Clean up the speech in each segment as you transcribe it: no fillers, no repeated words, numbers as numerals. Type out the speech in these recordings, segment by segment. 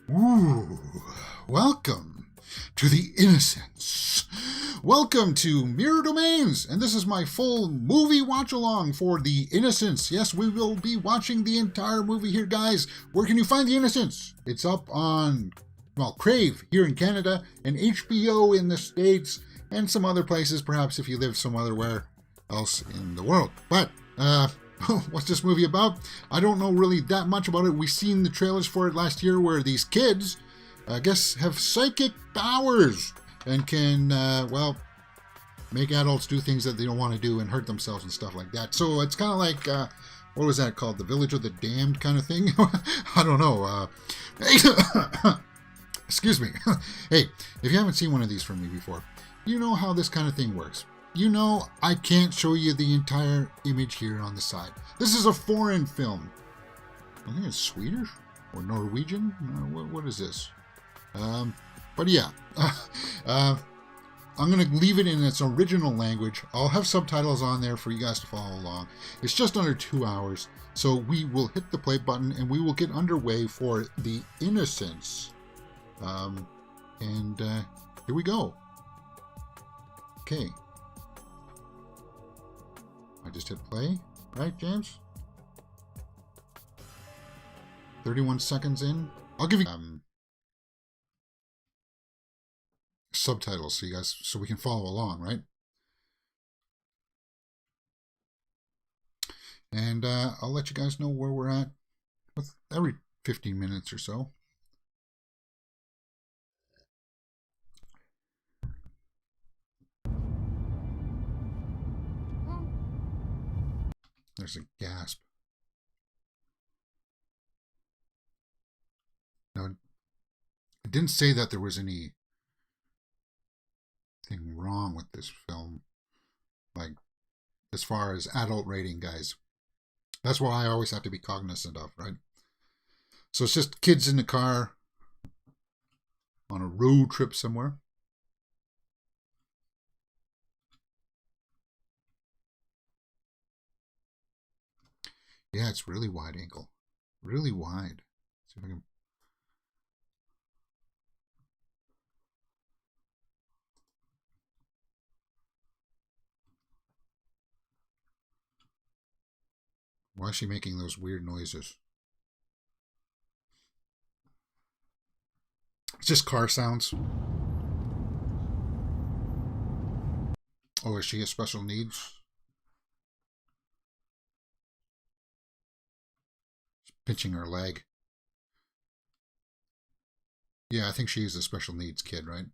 Ooh, welcome to the Innocents. Welcome to Mirror Domains, and this is my full movie watch along for The Innocents. Yes, we will be watching the entire movie here, guys. Where can you find The Innocents? It's up on, Crave here in Canada, and HBO in the States, and some other places, perhaps if you live some otherwhere else in the world. But, what's this movie about? I don't know really that much about it. We've seen the trailers for it last year where these kids, I guess, have psychic powers and can, make adults do things that they don't want to do and hurt themselves and stuff like that. So it's kind of like, what was that called? The Village of the Damned kind of thing? I don't know. Excuse me. Hey, if you haven't seen one of these from me before, you know how this kind of thing works. You know, I can't show you the entire image here on the side. This is a foreign film. I think it's Swedish or Norwegian. What is this? But yeah, I'm going to leave it in its original language. I'll have subtitles on there for you guys to follow along. It's just under 2 hours, so we will hit the play button and we will get underway for The Innocents. Here we go. Okay. I just hit play, right, James? 31 seconds in. I'll give you subtitles so we can follow along, right? And I'll let you guys know where we're at with every 15 minutes or so. There's a gasp. Now, it didn't say that there was anything wrong with this film, like as far as adult rating, guys. That's what I always have to be cognizant of, right? So it's just kids in the car on a road trip somewhere. Yeah, it's really wide angle. Really wide. Let's see if I can. Why is she making those weird noises? It's just car sounds. Oh, is she has special needs? She's pinching her leg. Yeah, I think she's a special needs kid, right?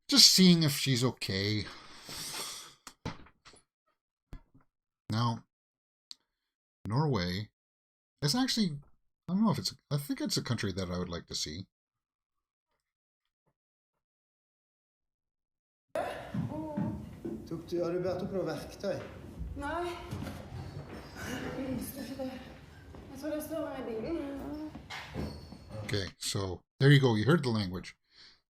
Just seeing if she's okay. Now, Norway is actually, I don't know if I think it's a country that I would like to see. Har du börjat att prova verktøy? Nej. Jag visste inte det. Jag tror det står här i bilen. Okay, so there you go. You heard the language.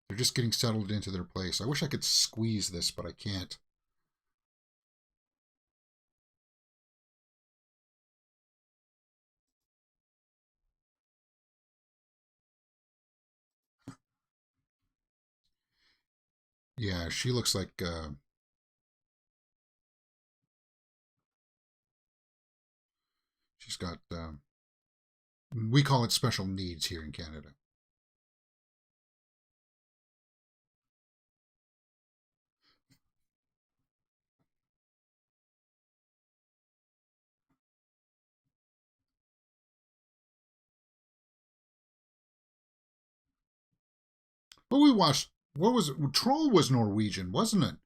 They're just getting settled into their place. I wish I could squeeze this, but I can't. Yeah, she looks like she's got we call it special needs here in Canada. But we watched, Troll was Norwegian, wasn't it?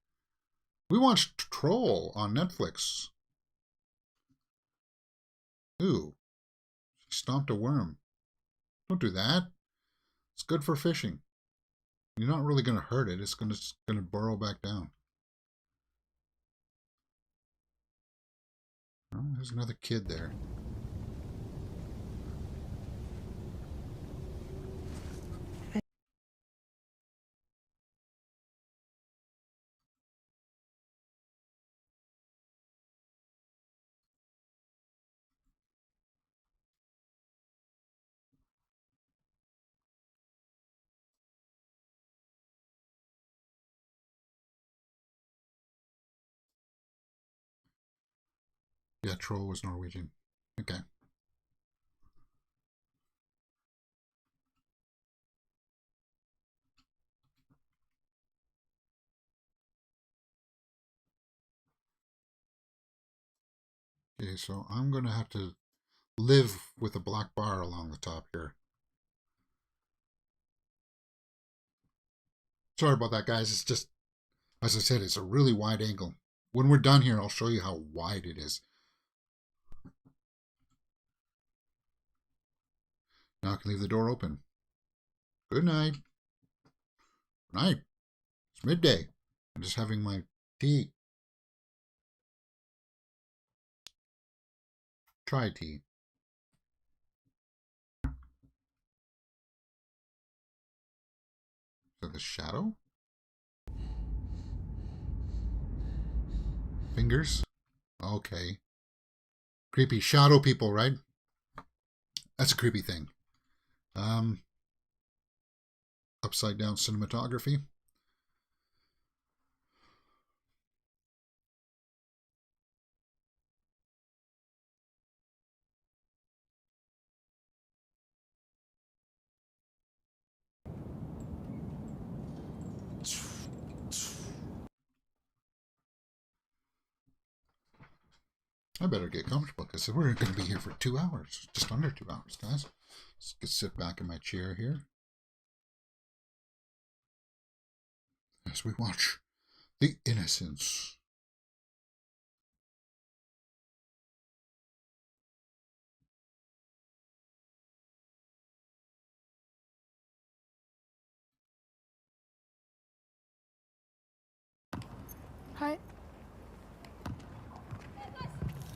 We watched Troll on Netflix. Ooh, she stomped a worm. Don't do that. It's good for fishing. You're not really going to hurt it. It's going to burrow back down. Oh, there's another kid there. Yeah, troll was Norwegian. Okay. Okay, so I'm going to have to live with a black bar along the top here. Sorry about that, guys. It's just, as I said, it's a really wide angle. When we're done here, I'll show you how wide it is. Now I can leave the door open. Good night. Good night. It's midday. I'm just having my tea. Try tea. So the shadow? Fingers? Okay. Creepy shadow people, right? That's a creepy thing. Upside down cinematography. I better get comfortable because we're going to be here for 2 hours. Just under 2 hours, guys. Let's sit back in my chair here as we watch The Innocents. Hi.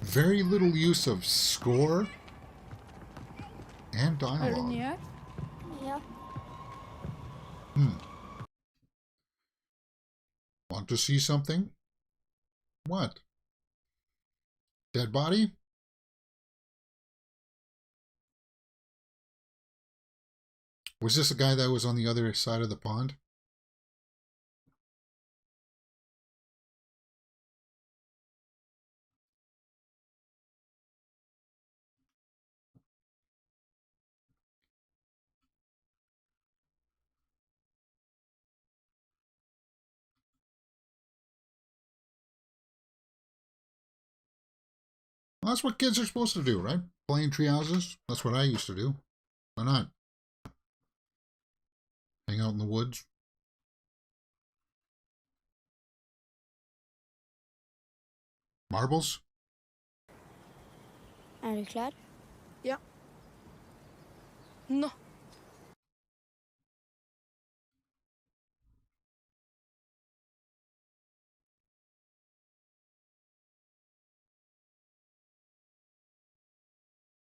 Very little use of score and Er du dialogue. ny her? Ja. Want to see something? What? Dead body? Was this a guy that was on the other side of the pond? Well, that's what kids are supposed to do, right? Playing tree houses. That's what I used to do. Why not? Hang out in the woods. Marbles? Er du klar? Ja. Nå.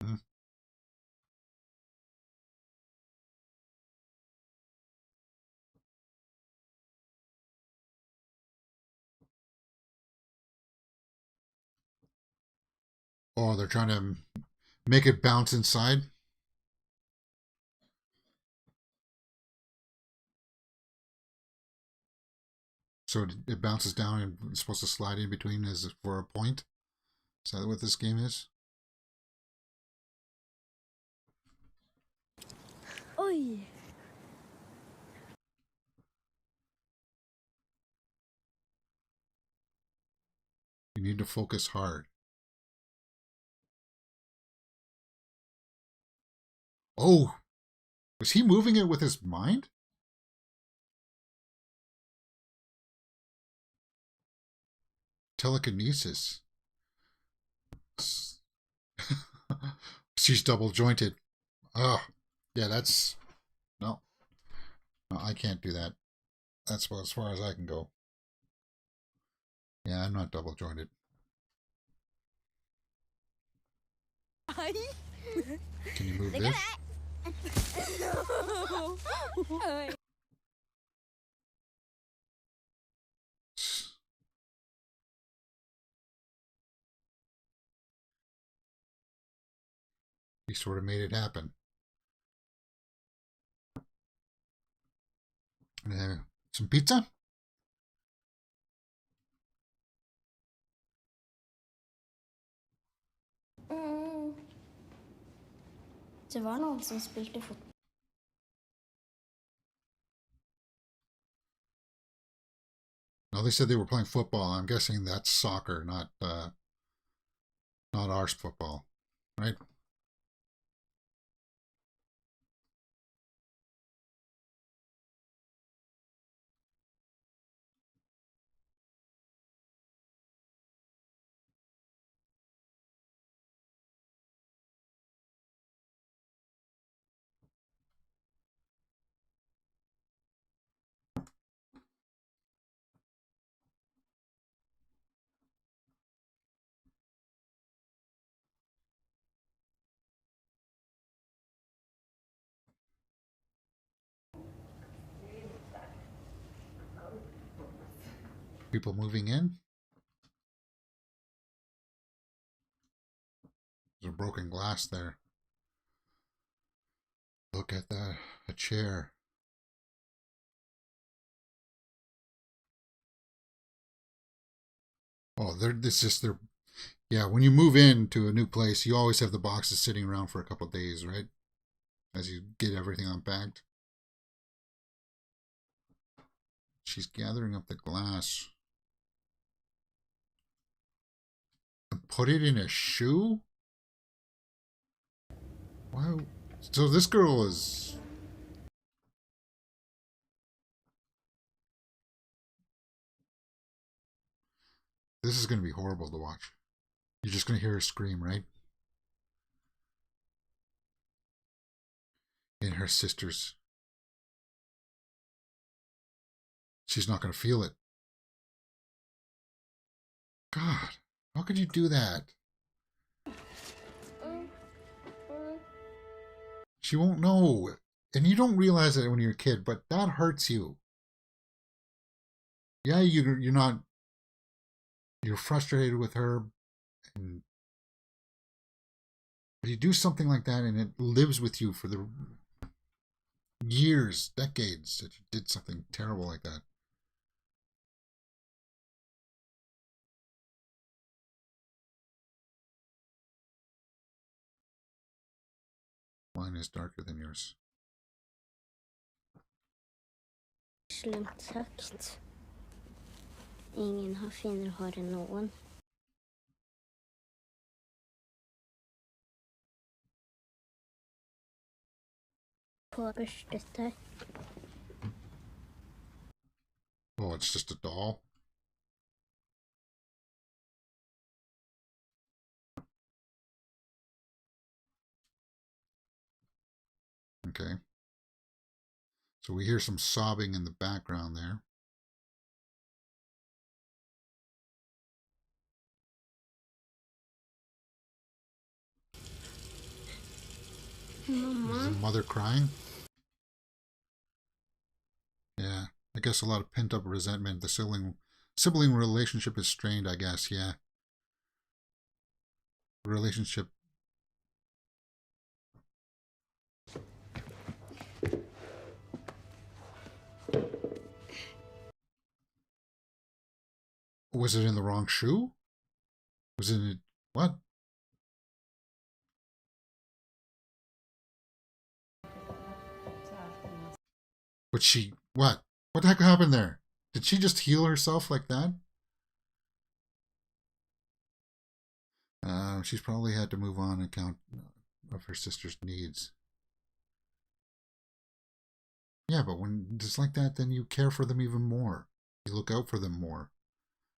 Hmm. Oh, they're trying to make it bounce inside. So it bounces down and it's supposed to slide in between as for a point. Is that what this game is? Oi! You need to focus hard. Oh, was he moving it with his mind? Telekinesis. She's double jointed. Oh, yeah, that's no. No, I can't do that. That's about as far as I can go. Yeah, I'm not double jointed. Ai! Can you move Det this? Oi. He sort of made it happen. Some pizza? Det var noen som spilte fotball. Now they said they were playing football. I'm guessing that's soccer, not ours football, right? People moving in. There's a broken glass there. Look at that, a chair. Oh, it's just their. Yeah, when you move into a new place, you always have the boxes sitting around for a couple of days, right? As you get everything unpacked. She's gathering up the glass. And put it in a shoe? Wow. So this girl is... This is going to be horrible to watch. You're just going to hear her scream, right? And her sisters. She's not going to feel it. God, how could you do that? She won't know. And you don't realize it when you're a kid, but that hurts you. Yeah, you're not... You're frustrated with her. And you do something like that and it lives with you for the years, decades that you did something terrible like that. Mine is darker than yours. Slemt sagt. Ingen har finere hår enn noen. Påbørstet deg. Oh, it's just a doll? Okay. So we hear some sobbing in the background there. Mamma. Is the mother crying? Yeah. I guess a lot of pent-up resentment. The sibling relationship is strained, I guess. Yeah. Relationship. Was it in the wrong shoe? Was it in... What? But she... What? What the heck happened there? Did she just heal herself like that? She's probably had to move on account of her sister's needs. Yeah, but when it's like that, then you care for them even more. You look out for them more.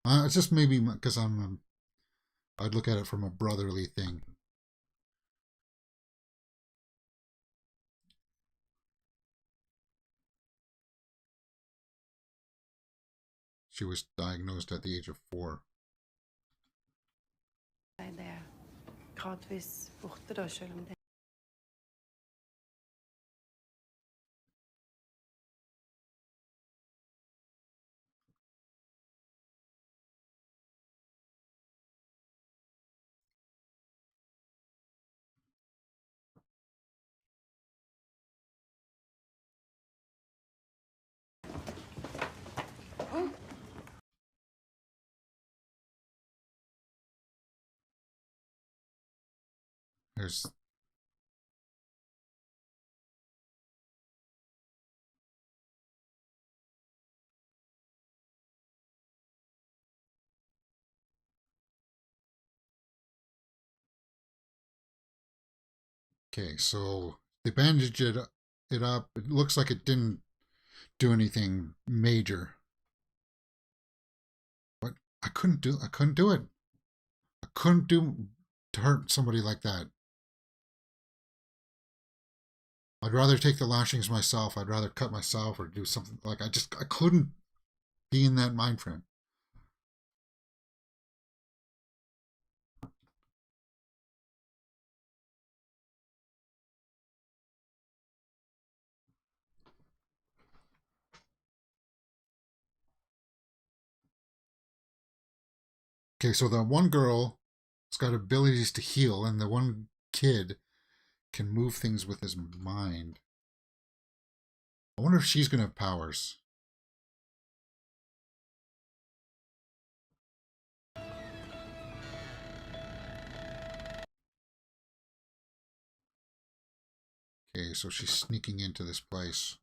It's just maybe because I'd look at it from a brotherly thing. She was diagnosed at the age of 4. Det er gradvis borte da, selv om det There's... Okay, so they bandaged it up. It looks like it didn't do anything major. But I couldn't do it. I couldn't do to hurt somebody like that. I'd rather take the lashings myself. I'd rather cut myself or do something like I couldn't be in that mind frame. Okay, so the one girl has got abilities to heal, and the one kid can move things with his mind. I wonder if she's going to have powers. Okay, so she's sneaking into this place.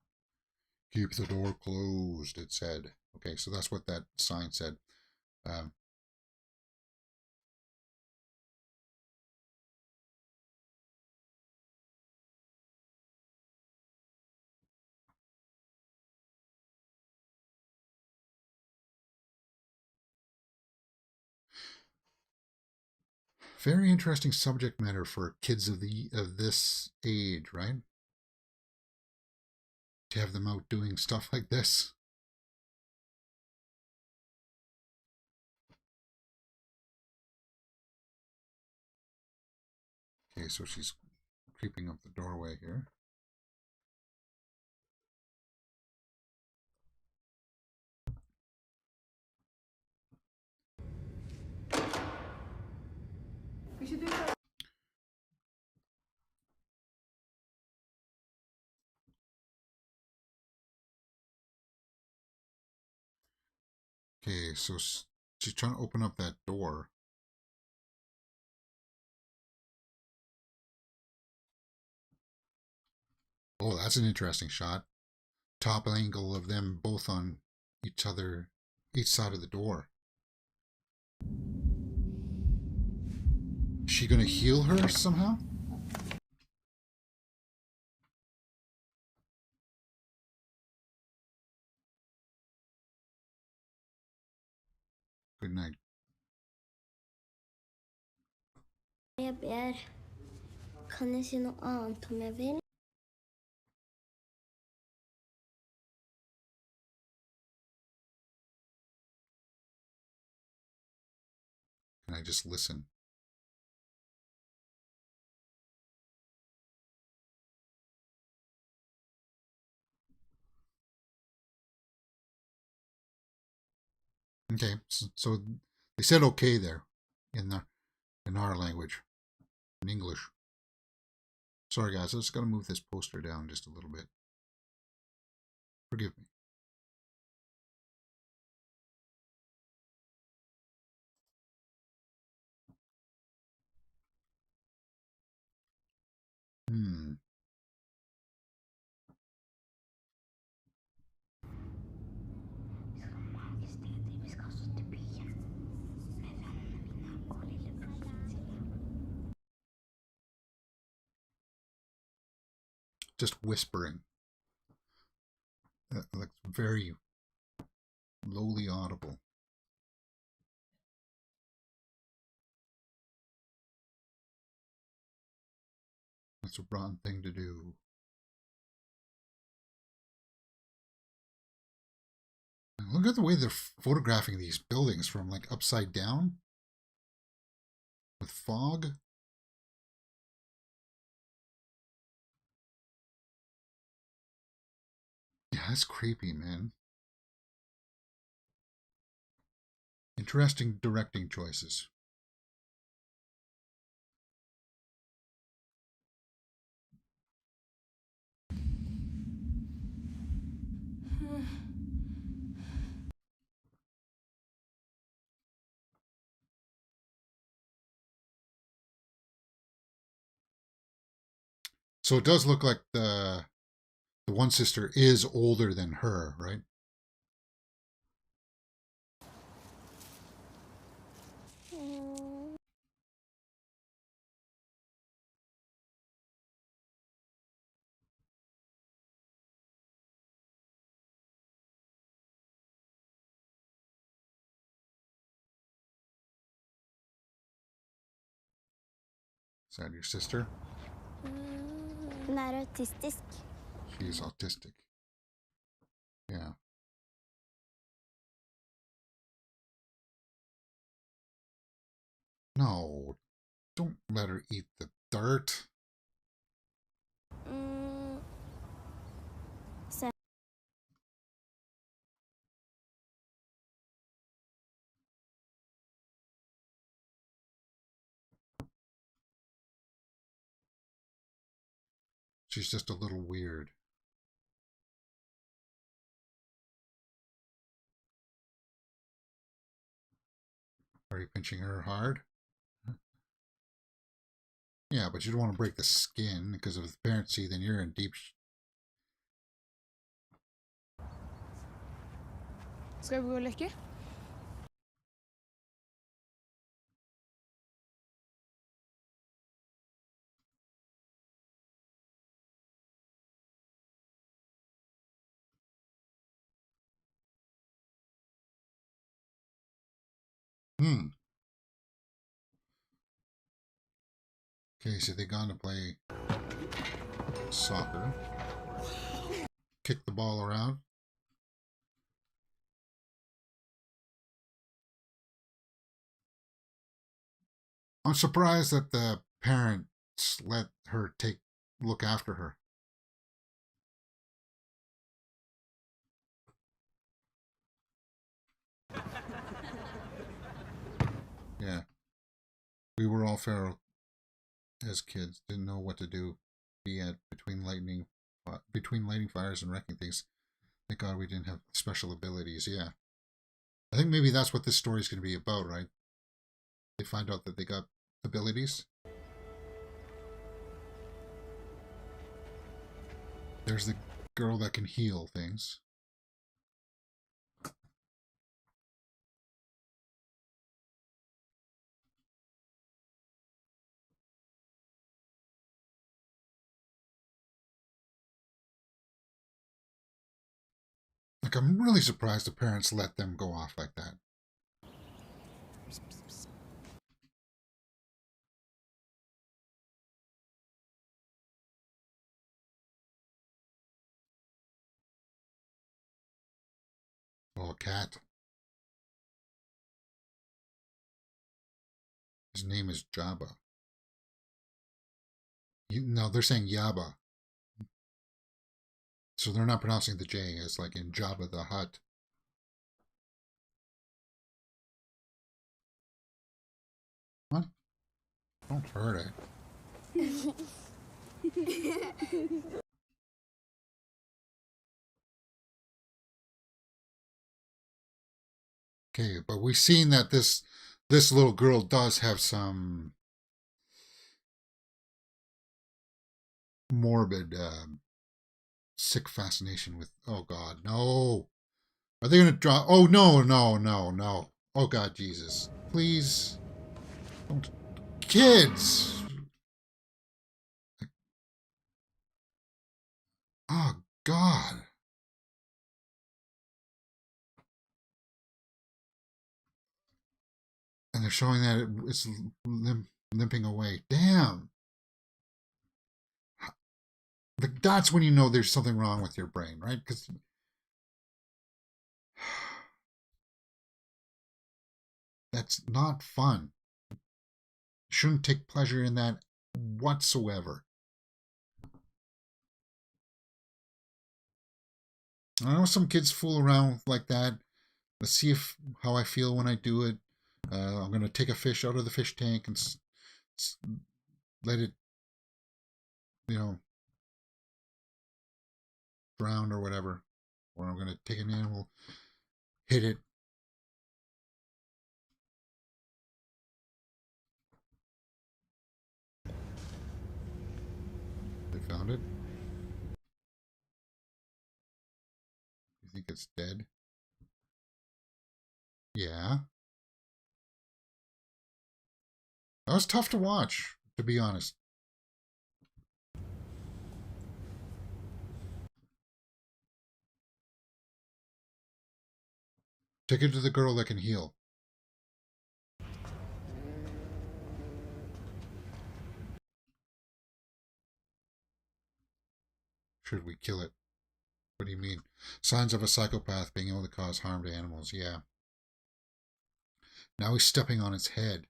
Keep the door closed, it said. Okay, so that's what that sign said. Very interesting subject matter for kids of this age, right? To have them out doing stuff like this. Okay, so she's creeping up the doorway here. We should do that. Okay, so she's trying to open up that door. Oh, that's an interesting shot. Top angle of them both on each side of the door. Is she going to heal her somehow? Good night. Jeg ber, kan jeg si noe annet om jeg vil? Can I just listen? Okay, so they said okay there in our language, in English. Sorry guys, I just got to move this poster down just a little bit. Forgive me. Hmm. Just whispering. Like very lowly audible. That's a wrong thing to do. Look at the way they're photographing these buildings from like upside down with fog. Yeah, that's creepy, man. Interesting directing choices. So it does look like the one sister is older than her, right? Is that your sister? Hun er autistisk. She's autistic. Yeah. No, don't let her eat the dirt. Se. She's just a little weird. Are you pinching her hard? Yeah, but you don't want to break the skin, because if the parents see, then you're in deep... Skal vi gå og leke? Okay, so they've gone to play soccer. Kick the ball around. I'm surprised that the parents let her look after her. Yeah. We were all feral as kids, didn't know what to do. Be at between lighting fires and wrecking things. Thank God we didn't have special abilities. Yeah. I think maybe that's what this story is going to be about, right? They find out that they got abilities. There's the girl that can heal things. Like, I'm really surprised the parents let them go off like that. Oh, a cat. His name is Jabba. No, they're saying Yaba. So they're not pronouncing the J. It's like in Jabba the Hutt. What? Don't hurt it. Okay, but we've seen that this little girl does have some morbid, sick fascination with. Oh God, no! Are they gonna draw? Oh no, no, no, no! Oh God, Jesus! Please, don't, kids! Oh God! And they're showing that it's limping away. Damn! Like, that's when you know there's something wrong with your brain, right? Because that's not fun. You shouldn't take pleasure in that whatsoever. I know some kids fool around like that. Let's see how I feel when I do it. I'm going to take a fish out of the fish tank and let it, drown or whatever. Or I'm going to take an animal, hit it. They found around it. You think it's dead? Yeah. That was tough to watch, to be honest. Take it to the girl that can heal. Should we kill it? What do you mean? Signs of a psychopath being able to cause harm to animals. Yeah. Now he's stepping on its head.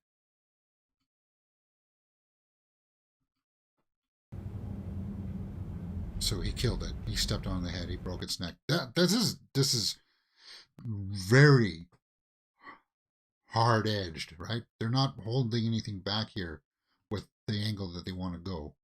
So he killed it. He stepped on the head. He broke its neck. This is very hard-edged, right? They're not holding anything back here with the angle that they want to go.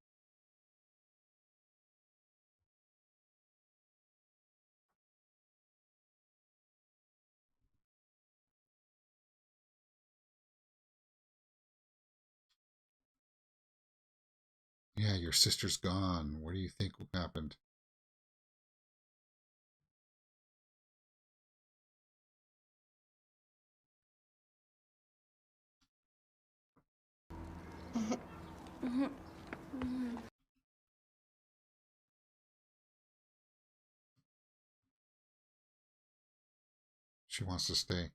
Yeah, your sister's gone. What do you think happened? She wants to stay.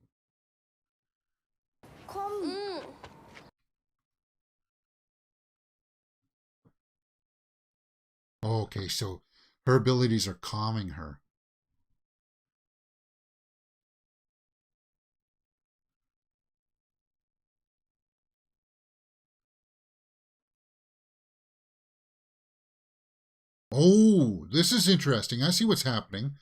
Kom! Oh, okay, so her abilities are calming her. Oh, this is interesting. I see what's happening.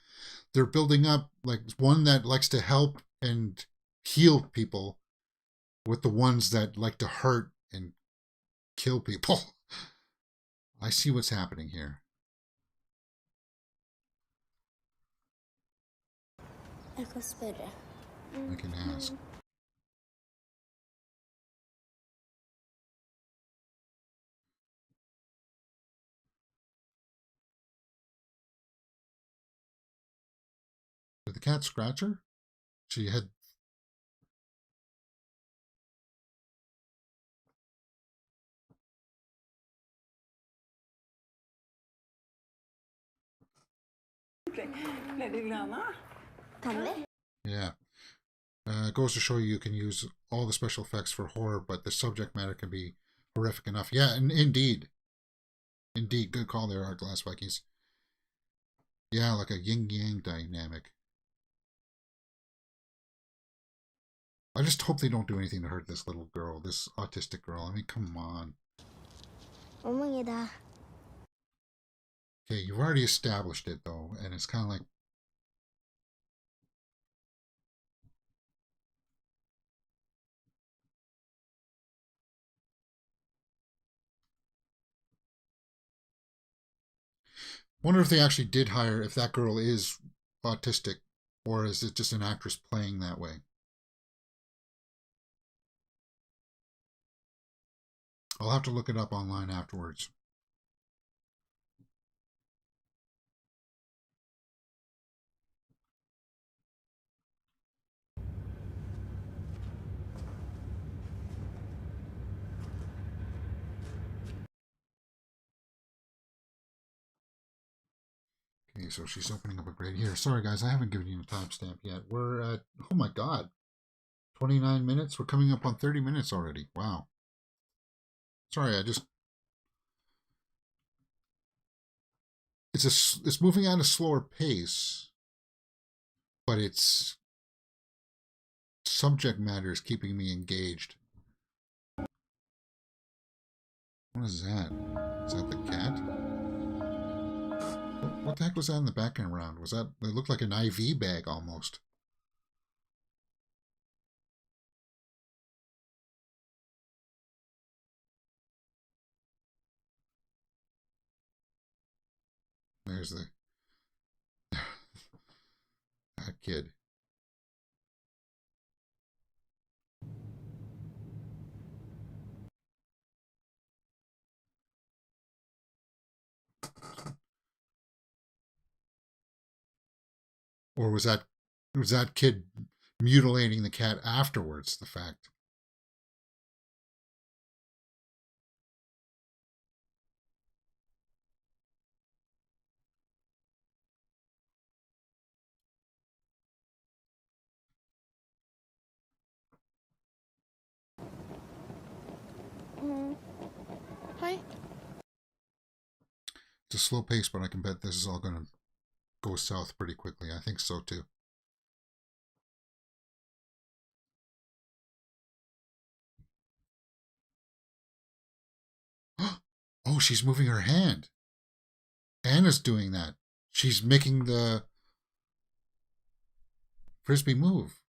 They're building up like one that likes to help and heal people with the ones that like to hurt and kill people. I see what's happening here. Jeg kan spørre. I can ask. Did the cat scratch her? She had... Ble du glad nå? Kan vi? Yeah. It goes to show you can use all the special effects for horror, but the subject matter can be horrific enough. Yeah, indeed. Indeed. Good call there, Art Glass Vikings. Yeah, like a yin-yang dynamic. I just hope they don't do anything to hurt this little girl, this autistic girl. I mean, come on. 어머니다. Okay, you've already established it, though, and it's kind of like... Wonder if they actually did hire, if that girl is autistic, or is it just an actress playing that way? I'll have to look it up online afterwards. Okay, so she's opening up a grate here. Sorry, guys, I haven't given you a timestamp yet. We're at, oh my god, 29 minutes? We're coming up on 30 minutes already. Wow. Sorry, it's moving at a slower pace, but its subject matter is keeping me engaged. What is that? Is that the cat? What the heck was that in the background? Was that, it looked like an IV bag almost. There's the that kid. Or was that kid mutilating the cat afterwards, the fact? Hi. It's a slow pace, but I can bet this is all going to go south pretty quickly. I think so too. Oh, she's moving her hand. Anna's doing that. She's making the frisbee move.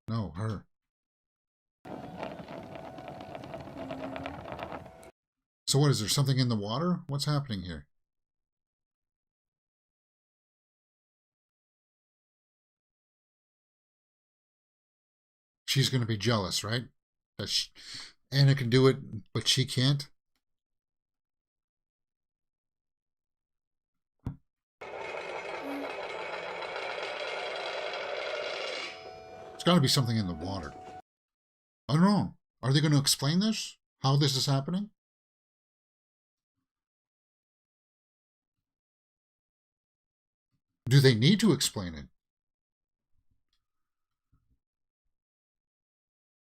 No, her. So what, is there something in the water? What's happening here? She's going to be jealous, right? That Anna can do it, but she can't. There's got to be something in the water. I don't know. Are they going to explain this? How this is happening? Do they need to explain it?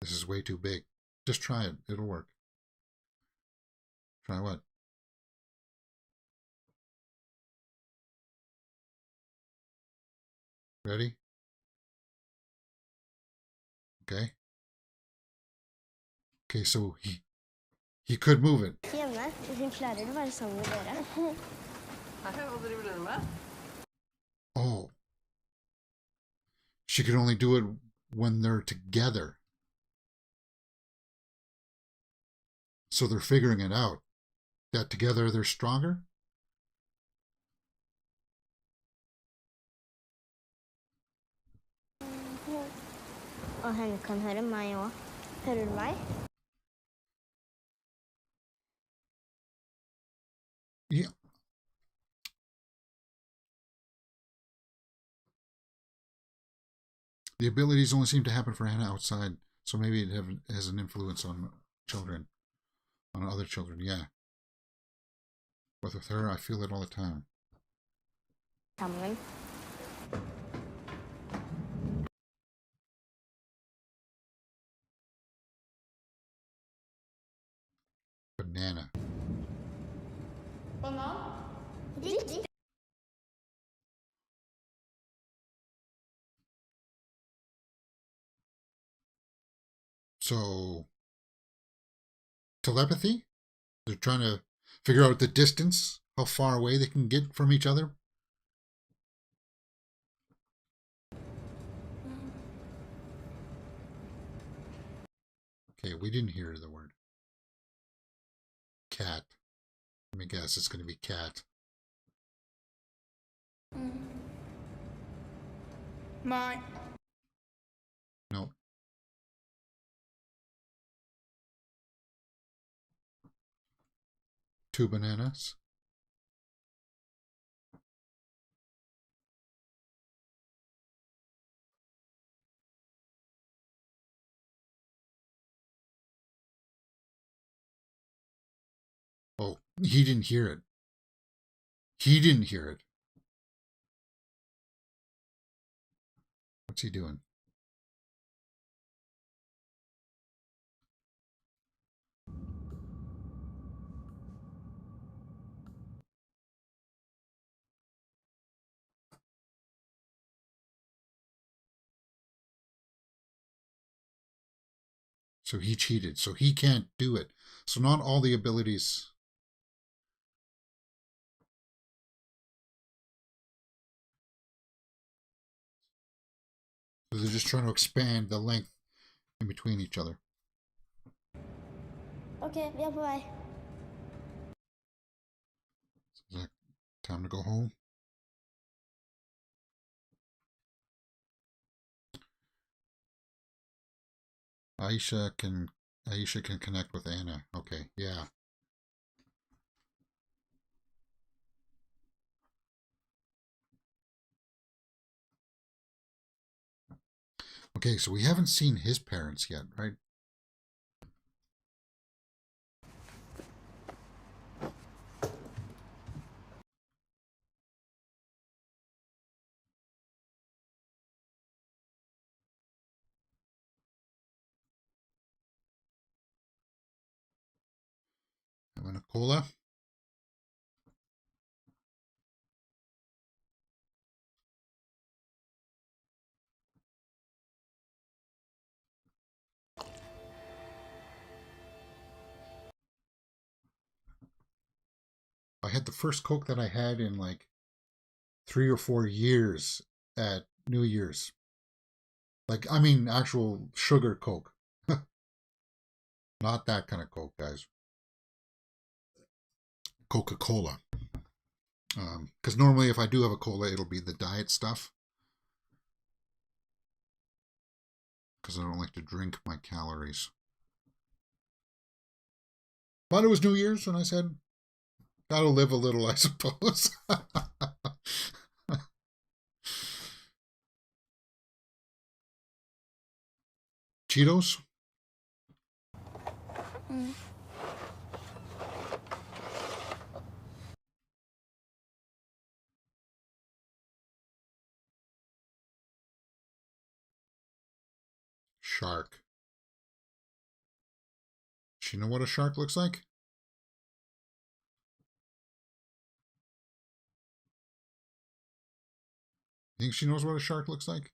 This is way too big. Just try it. It'll work. Try what? Ready? Okay. Okay, so he could move it. Hjemme, hun klarer å være sammen med dere. Hva driver dere med? Oh. She could only do it when they're together. So they're figuring it out. That together they're stronger? Og henne kan høre meg også. Hører du meg? Yeah. The abilities only seem to happen for Hannah outside, so maybe it has an influence on children, on other children, yeah. But with her, I feel it all the time. Sammen. Banana. Banan? Riktig. So, telepathy? They're trying to figure out the distance, how far away they can get from each other? Okay, we didn't hear the word. Cat. Let me guess, it's going to be cat. Nei. No. Two bananas. Oh, he didn't hear it. He didn't hear it. What's he doing? So he cheated. So he can't do it. So not all the abilities. So they're just trying to expand the length in between each other. Ok, vi på vei. Is that time to go home? Aisha can connect with Anna. Okay, yeah. Okay, so we haven't seen his parents yet, right? Having a cola. I had the first Coke that I had in like 3 or 4 years at New Year's. Like, I mean, actual sugar Coke. Not that kind of Coke, guys. Coca-Cola. Because normally if I do have a cola, it'll be the diet stuff. Because I don't like to drink my calories. But it was New Year's, and I said, gotta live a little, I suppose. Cheetos? Shark. Does she know what a shark looks like? Think she knows what a shark looks like?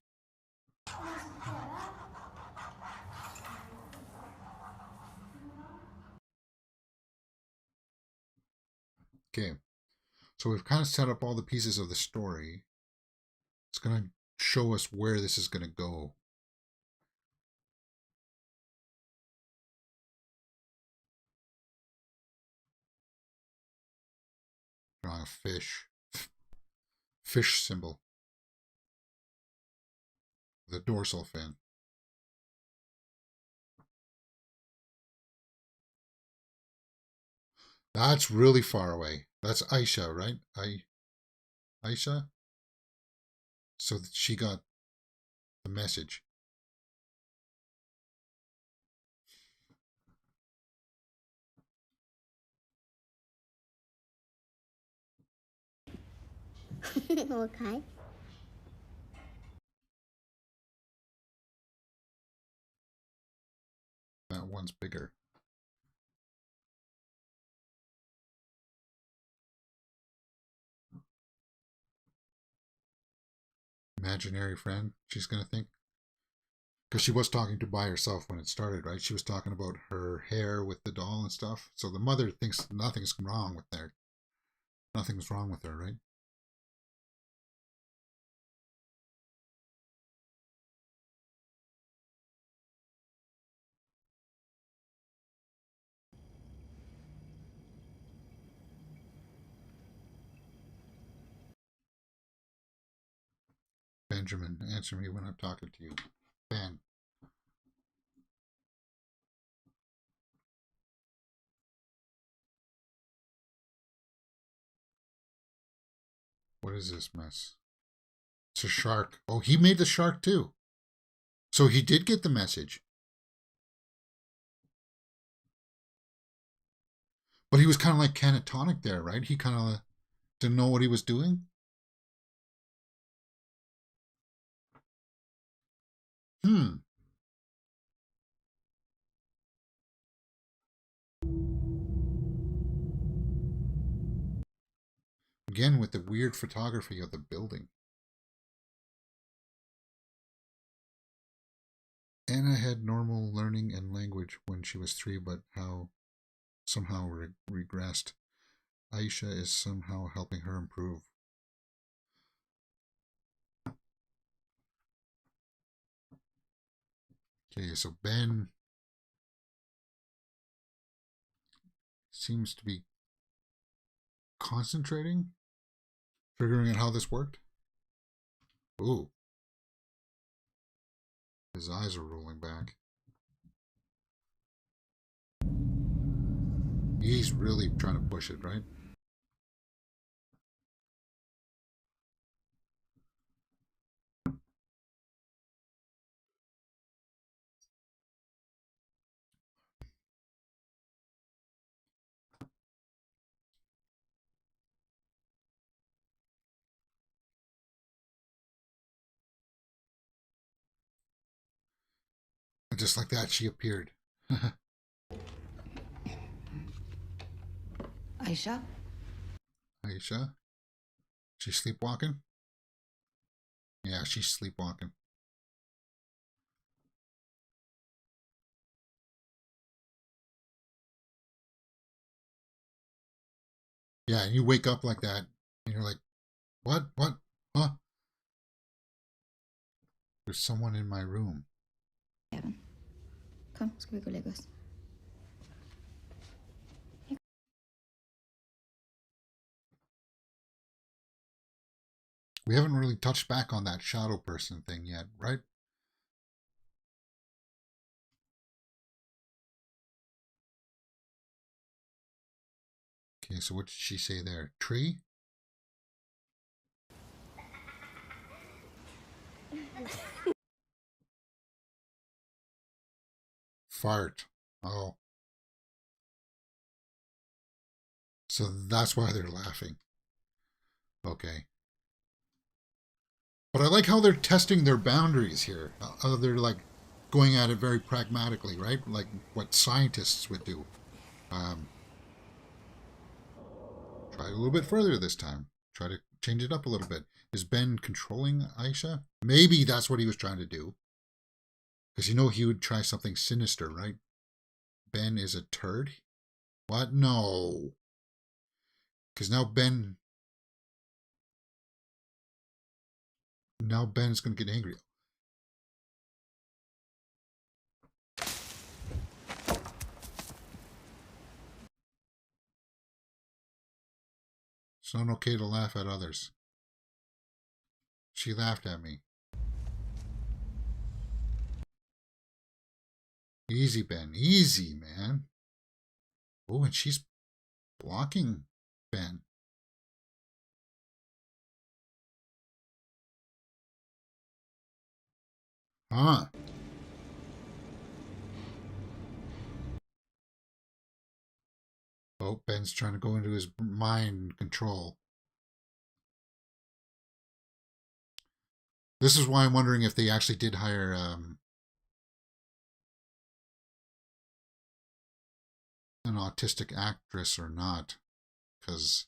Okay. So we've kind of set up all the pieces of the story. It's going to show us where this is going to go. Drawing a fish. Fish symbol. The dorsal fin. That's really far away. That's Aisha, right? Aisha? So that she got the message. Okay. That one's bigger. Imaginary friend, she's going to think. Because she was talking to by herself when it started, right? She was talking about her hair with the doll and stuff. So the mother thinks nothing's wrong with her. Nothing's wrong with her, right? Benjamin, answer me when I'm talking to you. Ben. What is this mess? It's a shark. Oh, he made the shark too. So he did get the message. But he was kind of like catatonic there, right? He kind of didn't know what he was doing. Again, with the weird photography of the building. Anna had normal learning and language when she was 3, but somehow regressed. Aisha is somehow helping her improve. Okay, so Ben seems to be concentrating, figuring out how this worked. Ooh. His eyes are rolling back. He's really trying to push it, right? And just like that, she appeared. Aisha? Aisha? She's sleepwalking? Yeah, she's sleepwalking. Yeah, and you wake up like that, and you're like, what? What? Huh? There's someone in my room. Even. Kom, skal vi gå og legge oss? We haven't really touched back on that shadow person thing yet, right? Okay, so what did she say there? Tree? Fart. Oh. So that's why they're laughing. Okay. But I like how they're testing their boundaries here. They're like going at it very pragmatically, right? Like what scientists would do. Try a little bit further this time. Try to change it up a little bit. Is Ben controlling Aisha? Maybe that's what he was trying to do. Because you know he would try something sinister, right? Ben is a turd? What? No. Because now Ben's going to get angry. It's not okay to laugh at others. She laughed at me. Easy, Ben. Easy, man. Oh, and she's blocking Ben. Huh. Oh, Ben's trying to go into his mind control. This is why I'm wondering if they actually did hire an autistic actress or not. Because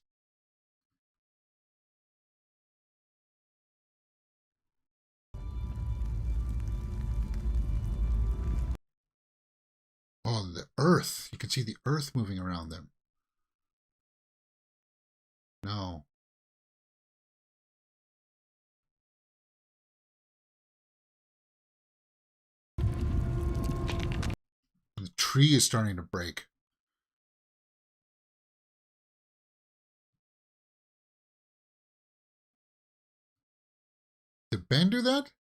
oh, the earth. You can see the earth moving around them. No. The tree is starting to break. Did Ben do that?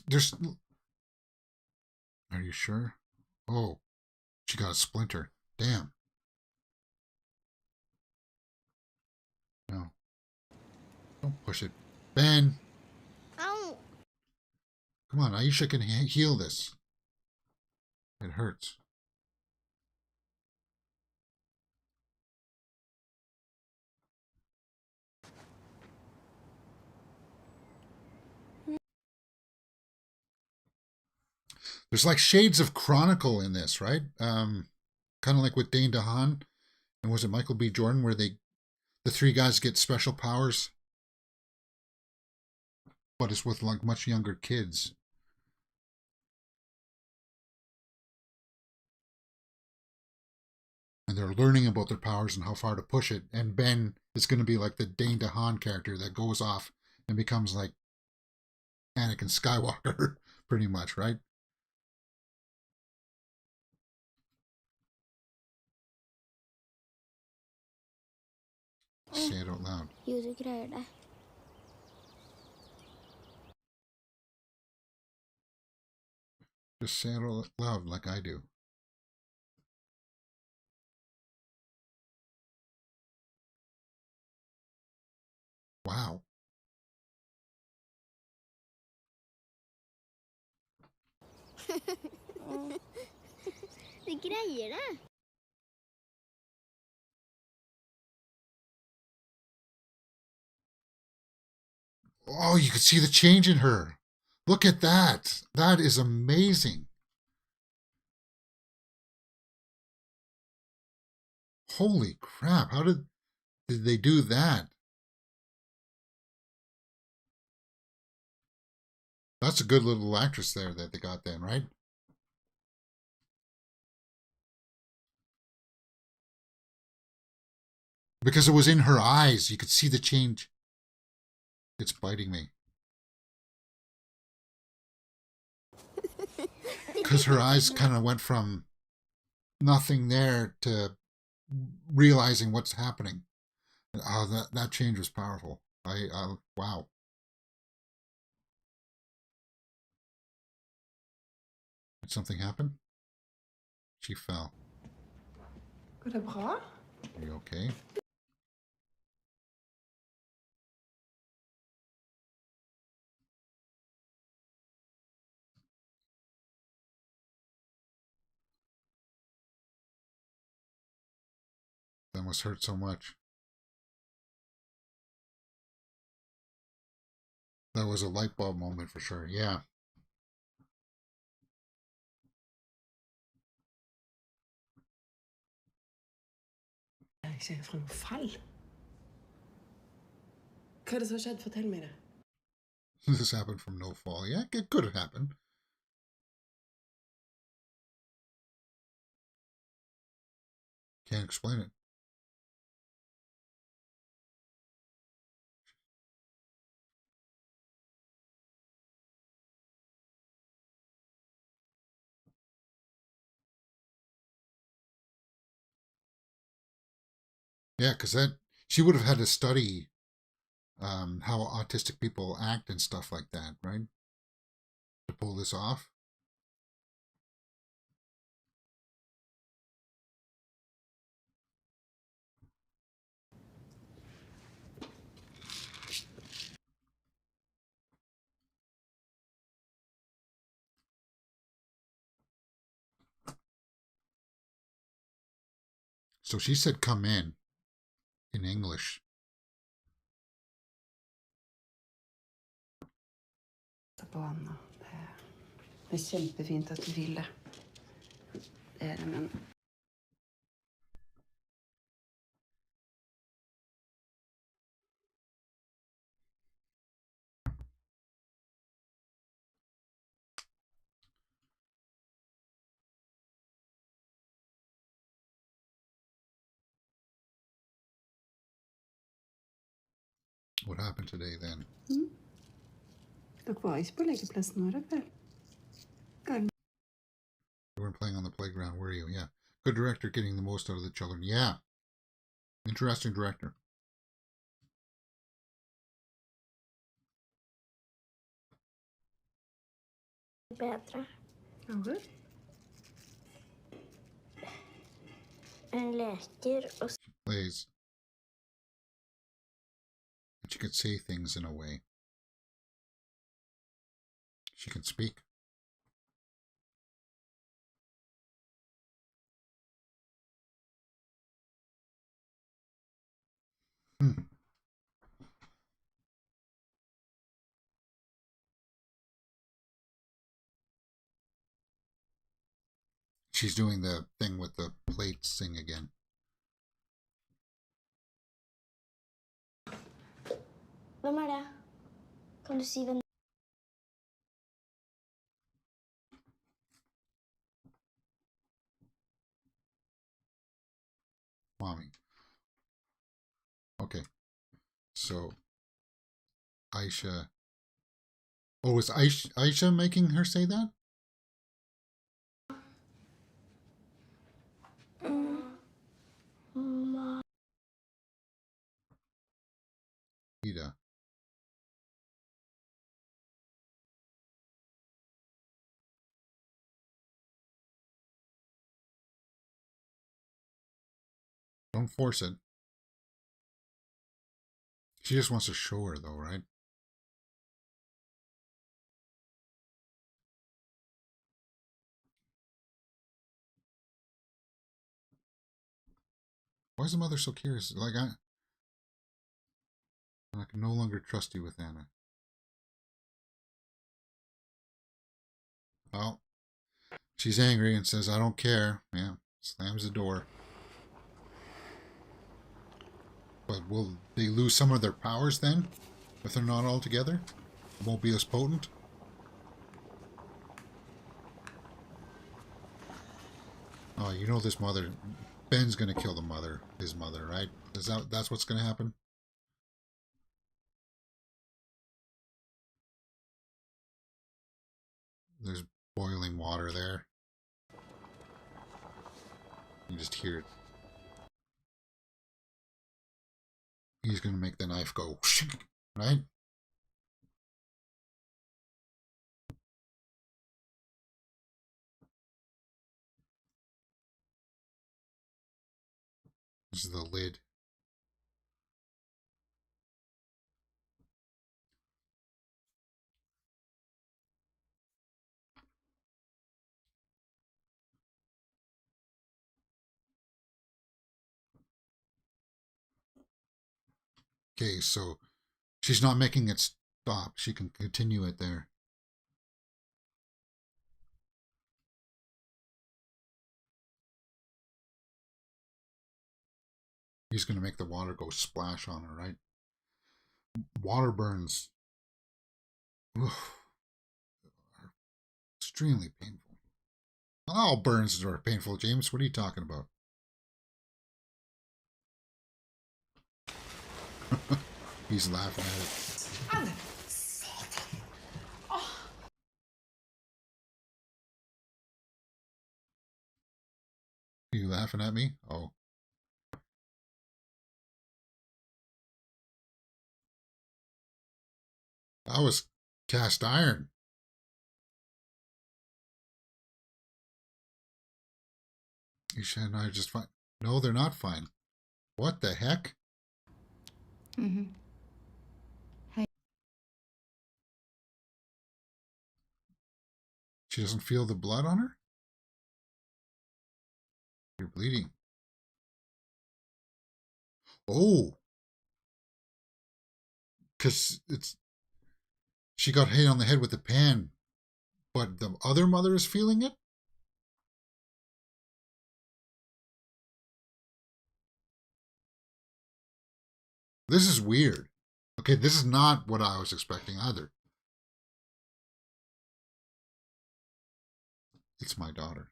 There's. Are you sure? Oh, she got a splinter. Damn. No. Don't push it. Ben! Ow. Come on, Aisha can heal this. It hurts. There's like shades of Chronicle in this, right? Kind of like with Dane DeHaan. And was it Michael B. Jordan where the three guys get special powers? But it's with like much younger kids. And they're learning about their powers and how far to push it. And Ben is going to be like the Dane DeHaan character that goes off and becomes like Anakin Skywalker, pretty much, right? Say it out loud. Jo, du greier det. Just say it out loud like I do. Wow. Det greier det. Oh, you can see the change in her. Look at that. That is amazing. Holy crap. How did they do that? That's a good little actress there that they got then, right? Because it was in her eyes. You could see the change. It's biting me. Because her eyes kind of went from nothing there to realizing what's happening. Oh, that change was powerful. Wow. Did something happen? She fell. Går det bra? Are you okay? That must hurt so much. That was a light bulb moment for sure. Yeah. Jeg er fra noe fall. Hva er det som har skjedd? Fortell meg det. This happened from no fall. Yeah, it could have happened. Can't explain it. Yeah, because that she would have had to study how autistic people act and stuff like that, right? To pull this off. So she said come in English. På Anna. Det er kjempefint at du vil det. Det er det, men What happened today then? Dere var ikke på lekeplassen vår, vel? You weren't playing on the playground, were you? Yeah. Good director getting the most out of the children. Yeah. Interesting director. Bedre. Over? Hun leker og Plays. But she could say things in a way. She can speak. Hmm. She's doing the thing with the plates thing again. Hvem er det? Kan du si hvem? Mommy. Okay. So, Aisha. Oh, was Aisha making her say that? Ida. Don't force it. She just wants to show her, though, right? Why is the mother so curious? Like, I can no longer trust you with Anna. Well, she's angry and says, I don't care. Yeah, slams the door. But will they lose some of their powers then? If they're not all together? It won't be as potent? Oh, you know this mother... Ben's gonna kill the mother, his mother, right? That's what's gonna happen? There's boiling water there. You just hear it. He's gonna make the knife go, right? This is the lid. Okay, so she's not making it stop. She can continue it there. He's going to make the water go splash on her, right? Water burns. Oof, are extremely painful. All burns are painful, James. What are you talking about? He's laughing at it. Are you laughing at me? Oh. That was cast iron. Isha and I are just fine. No, they're not fine. What the heck? Mm-hmm. She doesn't feel the blood on her? You're bleeding. Oh. Because she got hit on the head with the pan, but the other mother is feeling it? This is weird. Okay, this is not what I was expecting either. It's my daughter.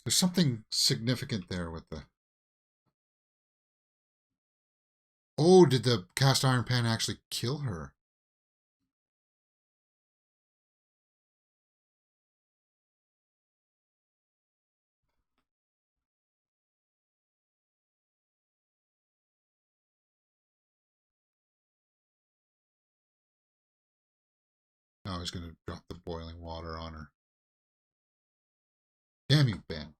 There's something significant there with the... Oh, did the cast iron pan actually kill her? Now he's going to drop the boiling water on her. Damn you, Ben.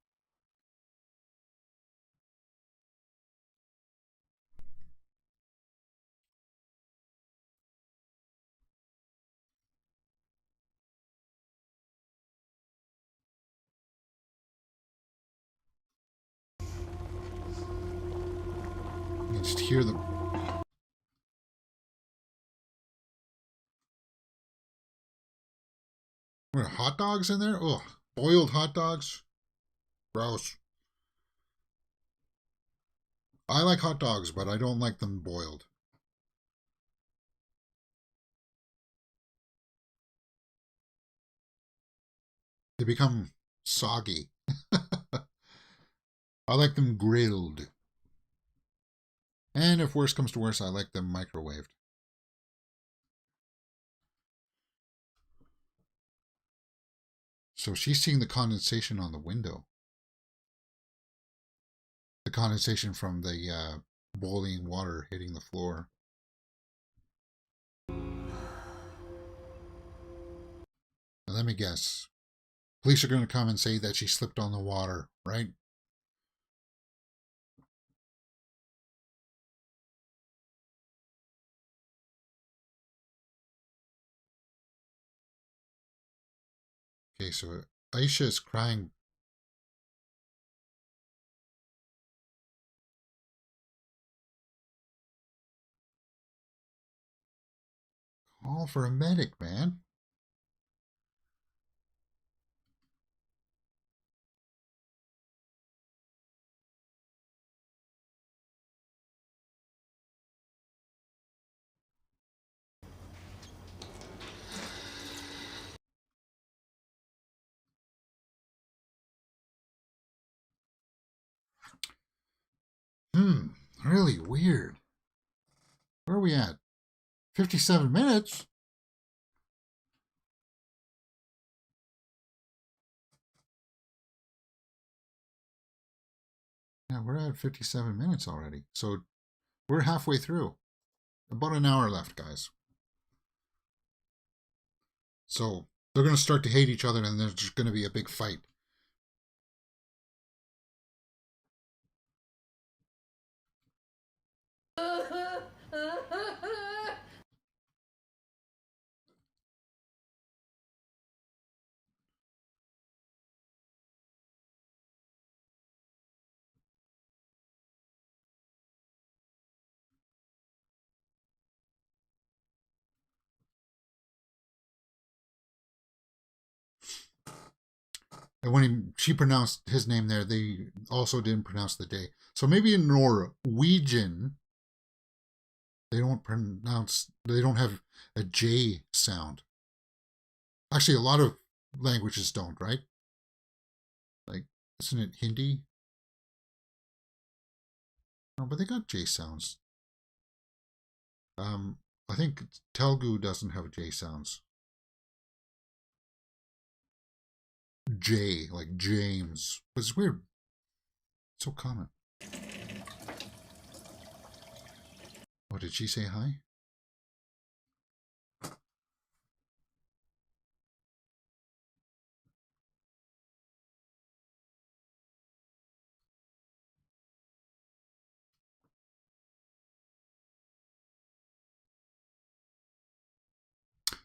You just hear them. What are hot dogs in there? Ugh. Boiled hot dogs? Gross. I like hot dogs, but I don't like them boiled. They become soggy. I like them grilled. And if worse comes to worse, I like them microwaved. So she's seeing the condensation on the window. The condensation from the boiling water hitting the floor. let me guess. Police are going to come and say that she slipped on the water, right? Okay, so Aisha is crying. Call for a medic, man. Really weird. Where are we at? 57 minutes? Yeah, we're at 57 minutes already. So we're halfway through. About an hour left, guys. So they're going to start to hate each other and there's just going to be a big fight. And when she pronounced his name there, they also didn't pronounce the day. So maybe in Norwegian, they don't have a J sound. Actually, a lot of languages don't, right? Like, isn't it Hindi? No, but they got J sounds. I think Telugu doesn't have J sounds. J, like James. But it's weird. It's so common. Oh, did she say hi?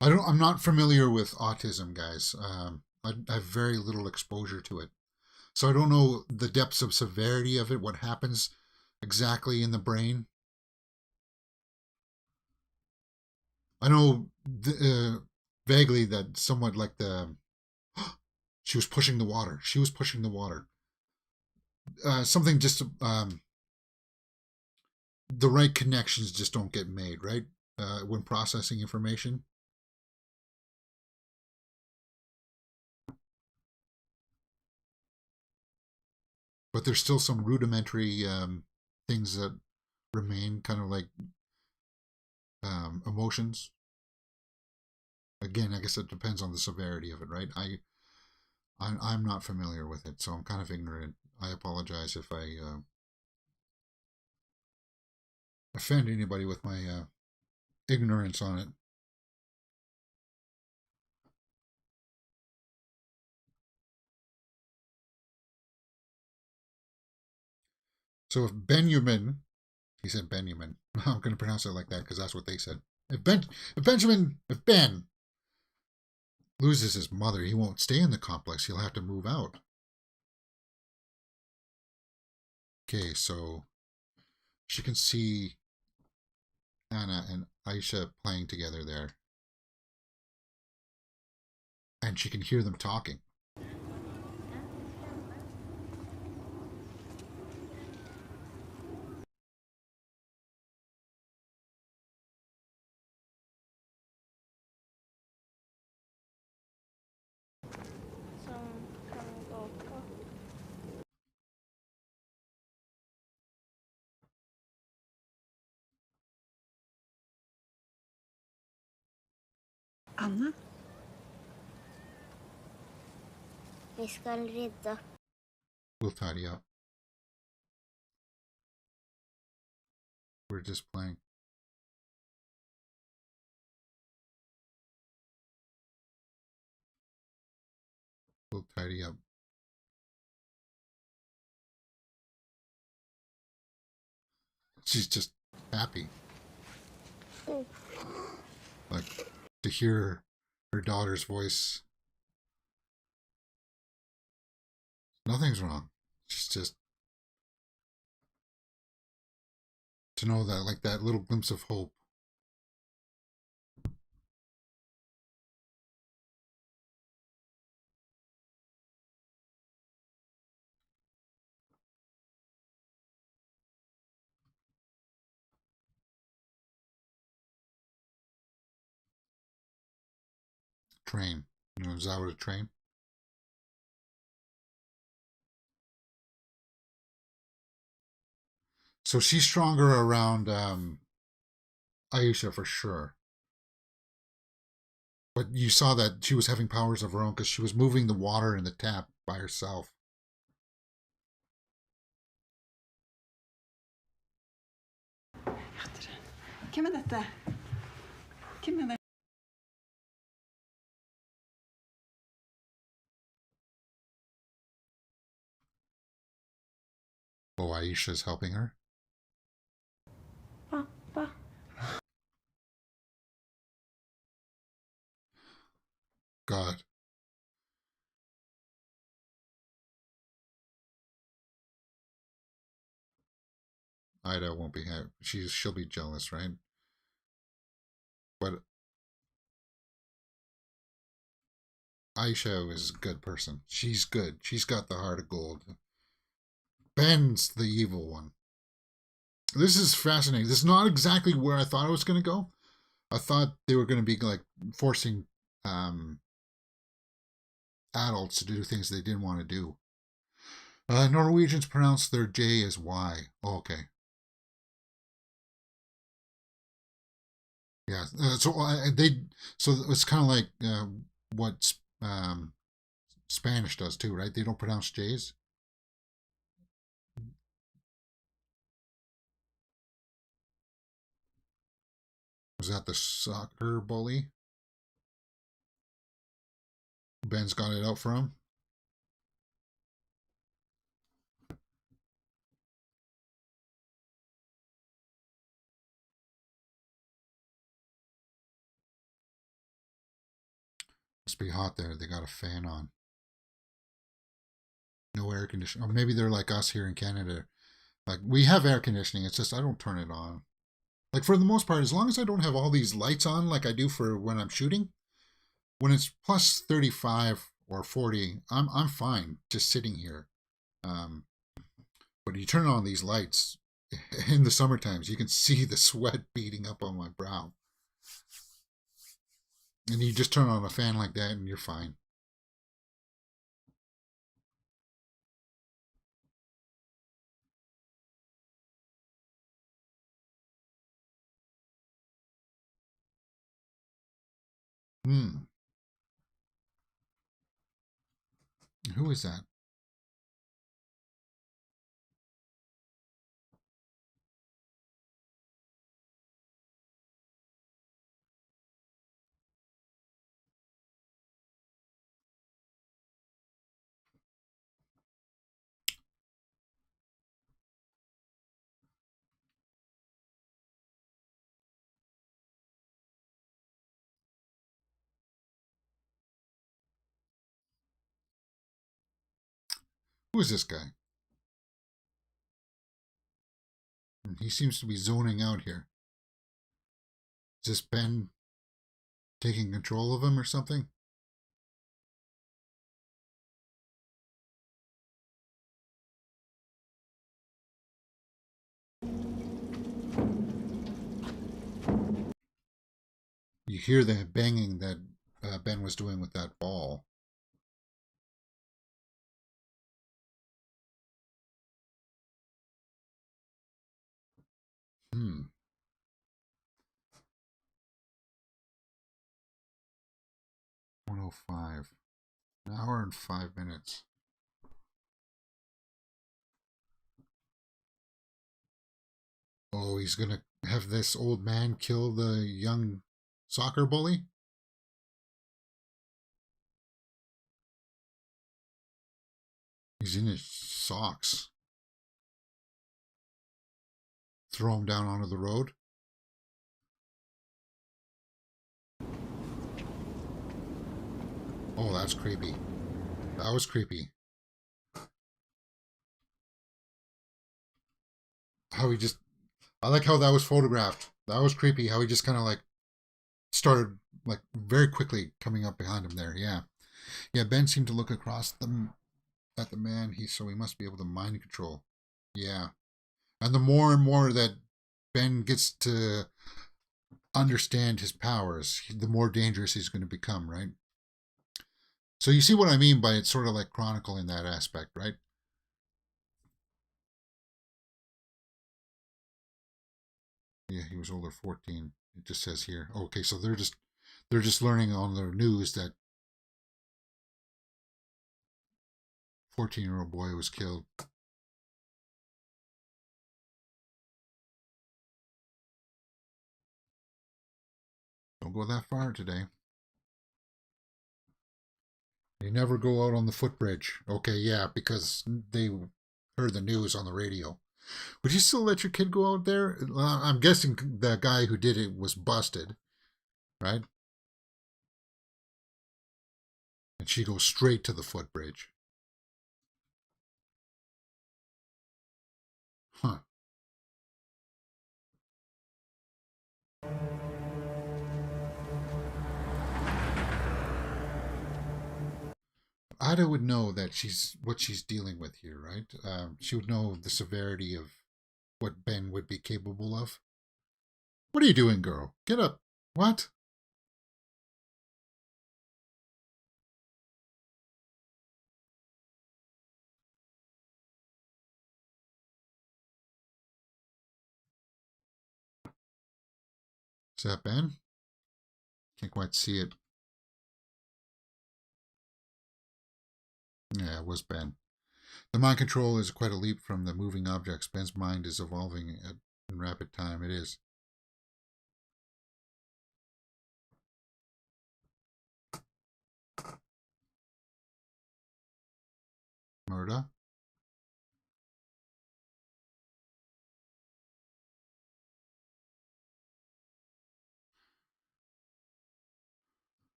I'm not familiar with autism, guys. I have very little exposure to it. So I don't know the depths of severity of it, what happens exactly in the brain. I know vaguely that somewhat like she was pushing the water. She was pushing the water. Something just the right connections just don't get made, right? When processing information. But there's still some rudimentary things that remain, kind of like emotions. Again, I guess it depends on the severity of it, right? I'm not familiar with it, so I'm kind of ignorant. I apologize if I offend anybody with my ignorance on it. So if Benjamin, he said Benjamin, I'm going to pronounce it like that because that's what they said. If Ben loses his mother, he won't stay in the complex. He'll have to move out. Okay, so she can see Anna and Aisha playing together there. And she can hear them talking. Anna? Vi skal rydde opp. We'll tidy up. We're just playing. tidy up. She's just happy. Like, to hear her daughter's voice. Nothing's wrong. She's just... to know that, like, that little glimpse of hope. Train. You know, is that what a train? So she's stronger around Aisha for sure. But you saw that she was having powers of her own because she was moving the water in the tap by herself. Hvem er dette? Hvem er det? Oh, Aisha's helping her? Pappa. God. Ida won't be happy. She'll be jealous, right? But Aisha is a good person. She's good. She's got the heart of gold. Ben's the evil one. This is fascinating. This is not exactly where I thought it was going to go. I thought they were going to be like forcing adults to do things they didn't want to do. Norwegians pronounce their J as Y. Oh, okay. Yeah. So it's kind of like what Spanish does too, right? They don't pronounce J's. Was that the soccer bully? Ben's got it out for him. Must be hot there. They got a fan on. No air conditioning. Or maybe they're like us here in Canada. Like, we have air conditioning. It's just I don't turn it on. Like, for the most part, as long as I don't have all these lights on like I do for when I'm shooting, when it's plus 35 or 40, I'm fine just sitting here. But you turn on these lights in the summer times, you can see the sweat beating up on my brow. And you just turn on a fan like that and you're fine. Who is that? Who is this guy? He seems to be zoning out here. Is this Ben taking control of him or something? You hear the banging that Ben was doing with that ball. Hmm. 1:05. An hour and 5 minutes. Oh, he's gonna have this old man kill the young soccer bully? He's in his socks. Throw him down onto the road. Oh, that's creepy. That was creepy. How he just... I like how that was photographed. That was creepy. How he just kind of like started like very quickly coming up behind him there. Yeah. Yeah, Ben seemed to look across at the man. So he must be able to mind control. Yeah. And the more and more that Ben gets to understand his powers, the more dangerous he's going to become, right? So you see what I mean by it's sort of like Chronicle in that aspect, right? Yeah, he was older, 14. It just says here. Okay, so they're just learning on the news that 14-year-old boy was killed. Don't go that far today. You never go out on the footbridge. Okay, yeah, because they heard the news on the radio. Would you still let your kid go out there? I'm guessing the guy who did it was busted, right? And she goes straight to the footbridge. Huh. Ada would know that what she's dealing with here, right? She would know the severity of what Ben would be capable of. What are you doing, girl? Get up. What? Is that Ben? Can't quite see it. Yeah, it was Ben. The mind control is quite a leap from the moving objects. Ben's mind is evolving in rapid time. It is. Murder?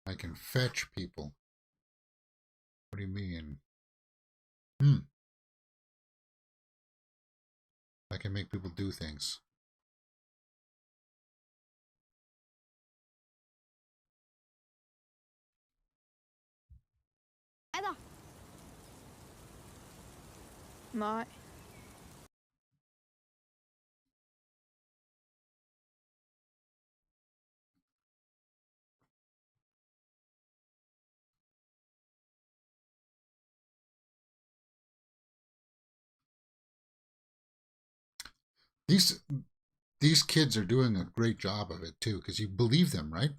I can fetch people. What do you mean? I can make people do things. Nei da. Nei. These these kids are doing a great job of it too, because you believe them, right?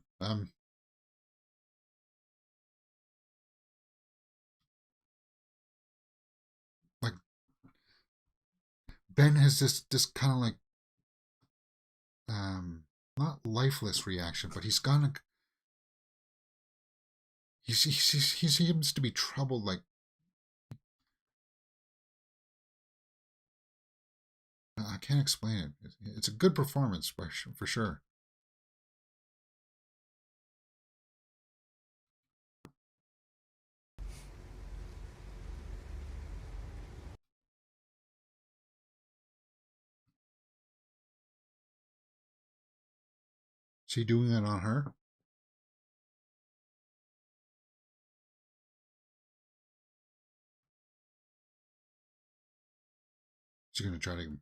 Like Ben has this kind of like not lifeless reaction, but he's gonna he seems to be troubled. Like I can't explain it. It's a good performance for sure. Is he doing that on her? Is he gonna try to?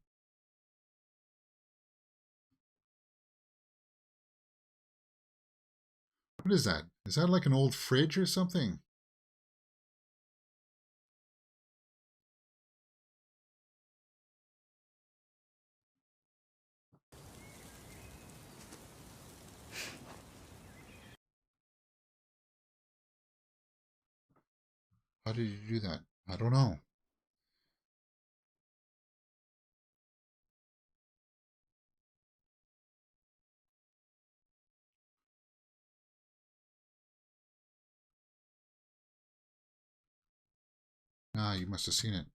What is that? Is that like an old fridge or something? How did you do that? I don't know. Ah, you must have seen it.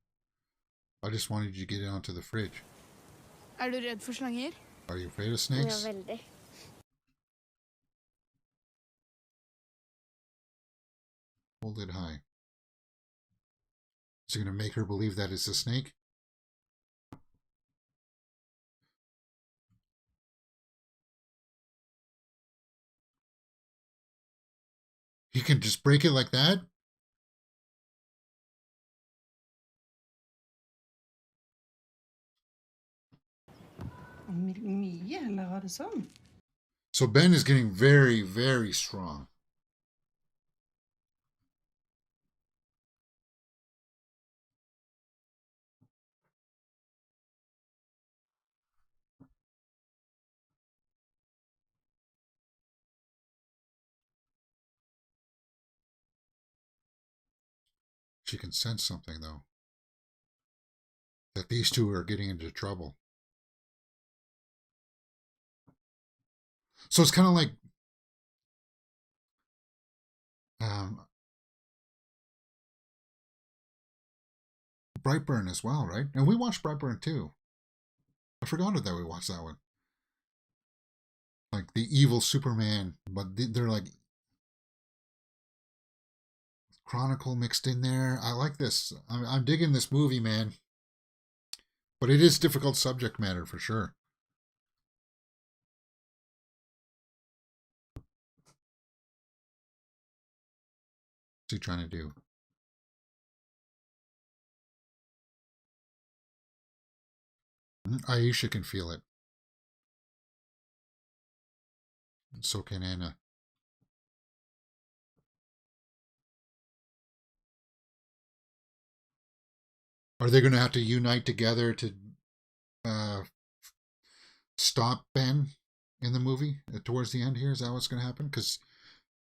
I just wanted you to get it onto the fridge. Er du redd for slanger? Are you afraid of Ja, snakes? veldig. Hold it high. Is it going to make her believe that it's a snake? You can just break it like that? Mye, eller var det sånn? So Ben is getting very, very strong. She can sense something, though. That these two are getting into trouble. So it's kind of like Brightburn as well, right? And we watched Brightburn too. I forgot that we watched that one. Like the evil Superman, but they're like Chronicle mixed in there. I like this. I'm digging this movie, man. But it is difficult subject matter for sure. What's he trying to do? Aisha can feel it. And so can Anna. Are they going to have to unite together to stop Ben in the movie towards the end here? Is that what's going to happen? Because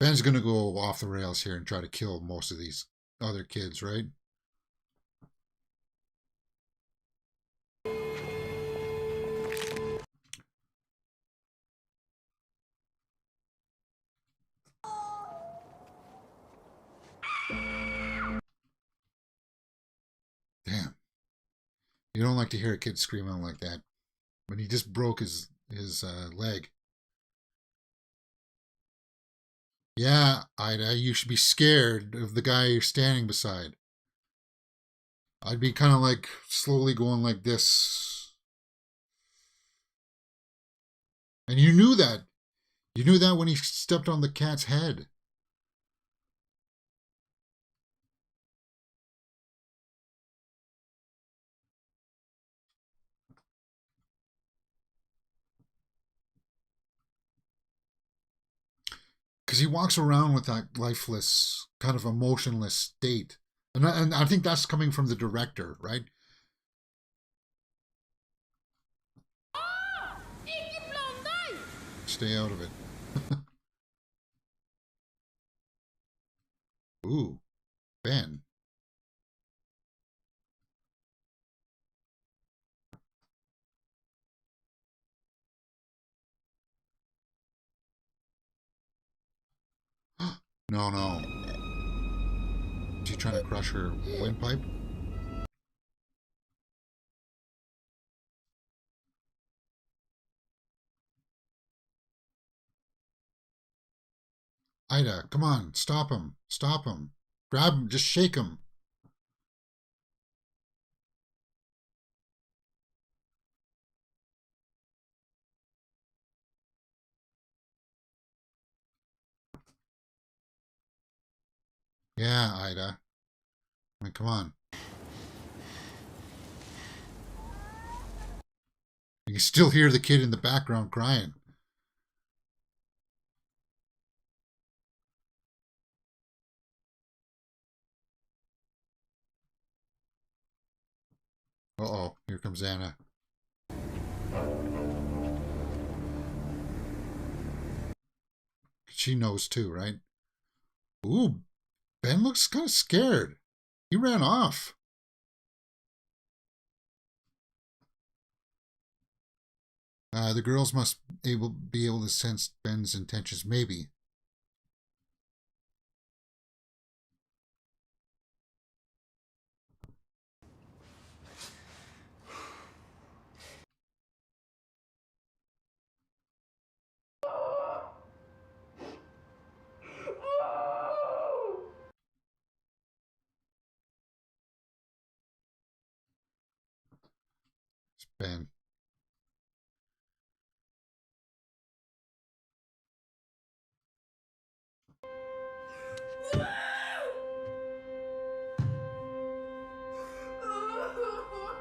Ben's going to go off the rails here and try to kill most of these other kids, right? Damn. You don't like to hear a kid scream out like that. When he just broke his leg. Yeah, Ida, you should be scared of the guy you're standing beside. I'd be kind of like slowly going like this. And you knew that. You knew that when he stepped on the cat's head. Because he walks around with that lifeless, kind of emotionless state. And I think that's coming from the director, right? Stay out of it. Ooh, Ben. No, no. Is he trying to crush her windpipe? Ida, come on, stop him. Stop him. Grab him, just shake him. Yeah, Ida. I mean, come on. You can still hear the kid in the background crying. Uh-oh, here comes Anna. She knows too, right? Ooh, Ben looks kind of scared. He ran off. The girls must be able to sense Ben's intentions, maybe. It's Ben.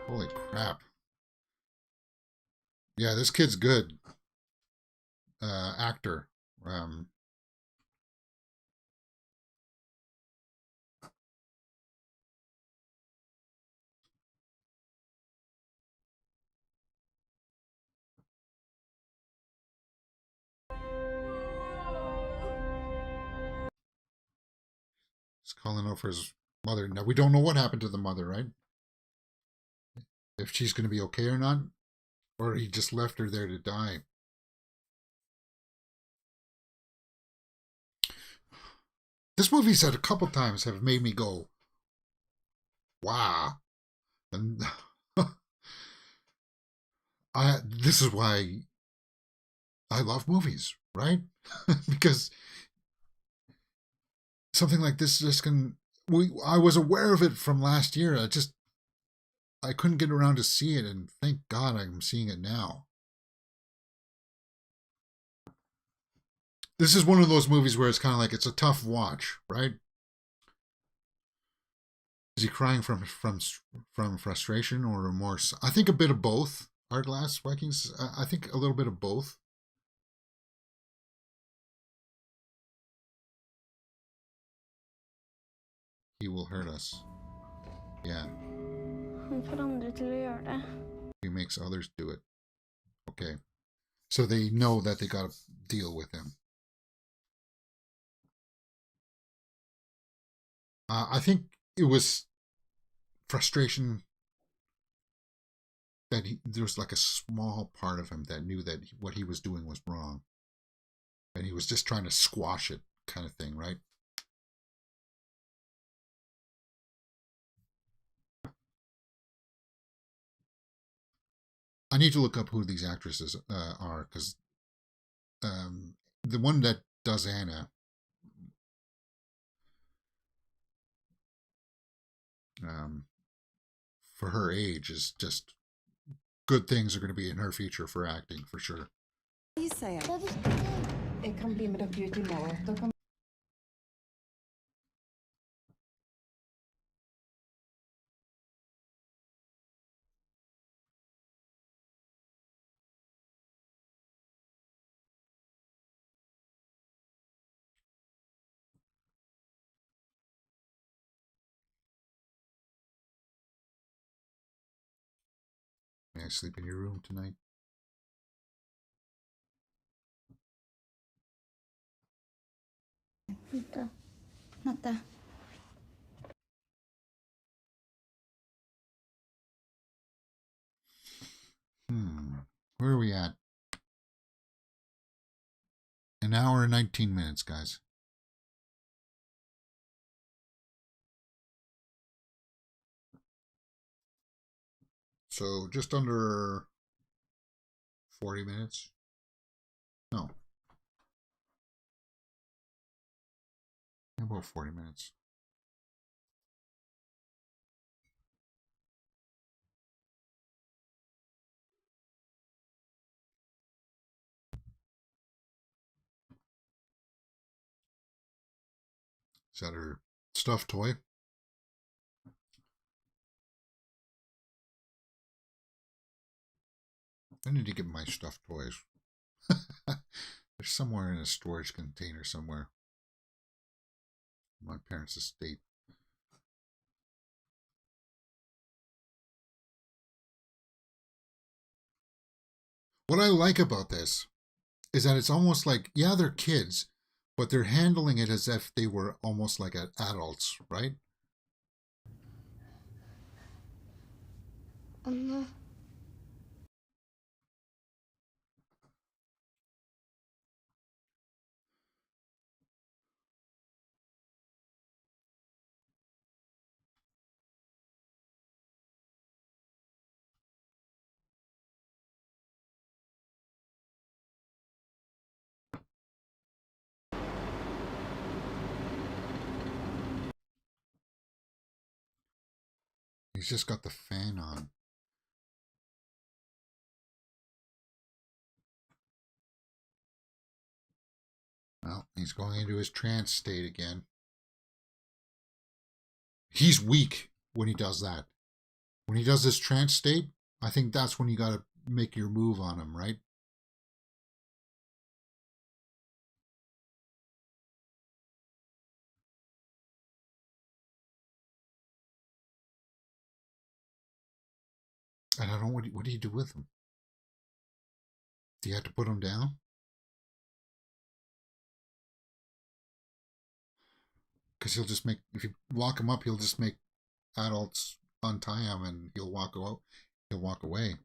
Holy crap. Yeah, this kid's good. Actor. He's calling out for his mother. Now, we don't know what happened to the mother, right? If she's going to be okay or not. Or he just left her there to die. This movie said a couple times have made me go, wow. And this is why I love movies, right? Because something like this just can. I was aware of it from last year. I couldn't get around to see it, and thank God I'm seeing it now. This is one of those movies where it's kind of like it's a tough watch, right? Is he crying from frustration or remorse? I think a bit of both. Hourglass Vikings. I think a little bit of both. He will hurt us. Yeah. Han får andra till att göra det. He makes others do it. Okay. So they know that they got to deal with him. I think it was frustration that there was like a small part of him that knew that what he was doing was wrong. And he was just trying to squash it, kind of thing, right? I need to look up who these actresses are, because the one that does Anna, for her age, is just good things are going to be in her future for acting, for sure. Säger jag. Jag kan bli med dere ut I morgen. Da kan May I sleep in your room tonight? Vänta. Natta. Where are we at? An hour and 19 minutes, guys. So just under 40 minutes. No. About 40 minutes. Is that her stuffed toy? I need to get my stuffed toys. They're somewhere in a storage container somewhere. My parents' estate. What I like about this is that it's almost like, yeah, they're kids, but they're handling it as if they were almost like adults, right? Anna. He's just got the fan on. Well, he's going into his trance state again. He's weak when he does that. When he does this trance state, I think that's when you got to make your move on him, right? And I don't know, what do you do with him? Do you have to put him down? Because he'll just make, if you lock him up, he'll just make adults untie him and he'll walk away. He'll walk away.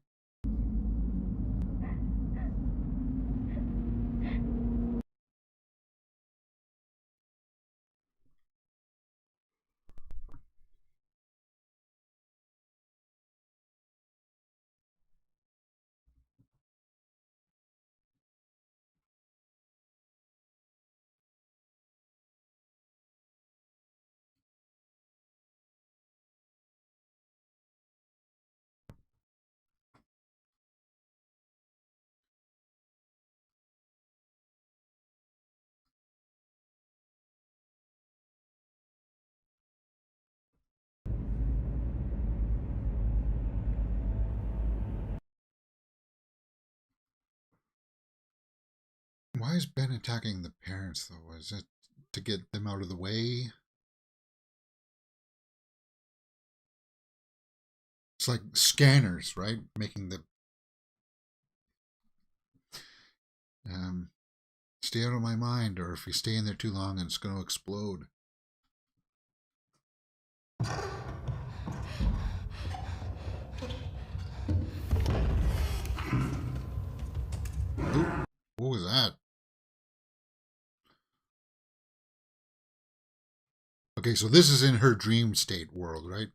Why is Ben attacking the parents, though? Is it to get them out of the way? It's like scanners, right? Making the stay out of my mind, or if you stay in there too long, it's going to explode. Ooh, what was that? Okay, so this is in her dream state world, right?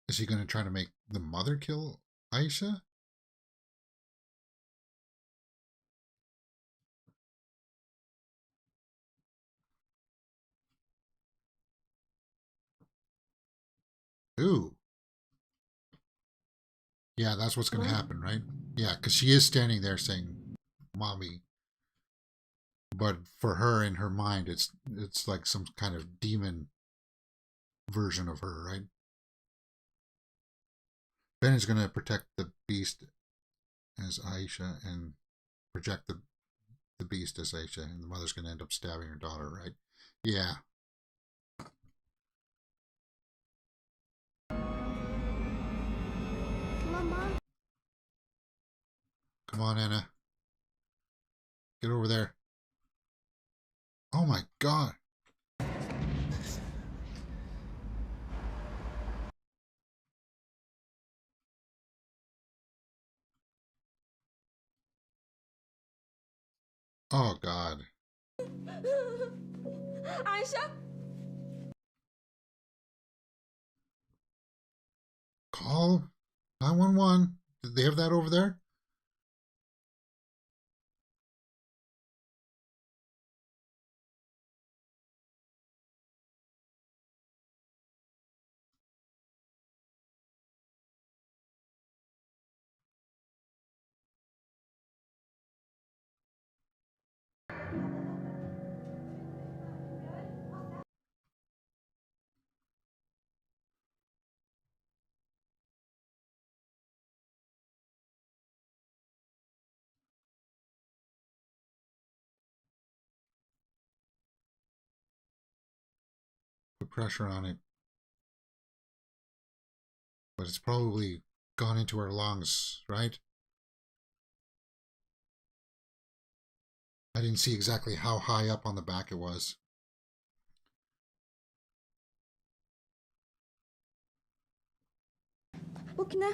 Is he going to try to make the mother kill Aisha? Ooh. Yeah, that's what's going to happen, right? Yeah, because she is standing there saying, "Mommy," but for her in her mind, it's like some kind of demon version of her, right? Ben is going to protect the beast as Aisha and project the beast as Aisha, and the mother's going to end up stabbing her daughter, right? Yeah. Mamma. Come on, Anna. Get over there. Oh my God. Oh God. Aisha. Call 911. Did they have that over there? put pressure on it. But it's probably gone into her lungs, right? I didn't see exactly how high up on the back it was. Våkne!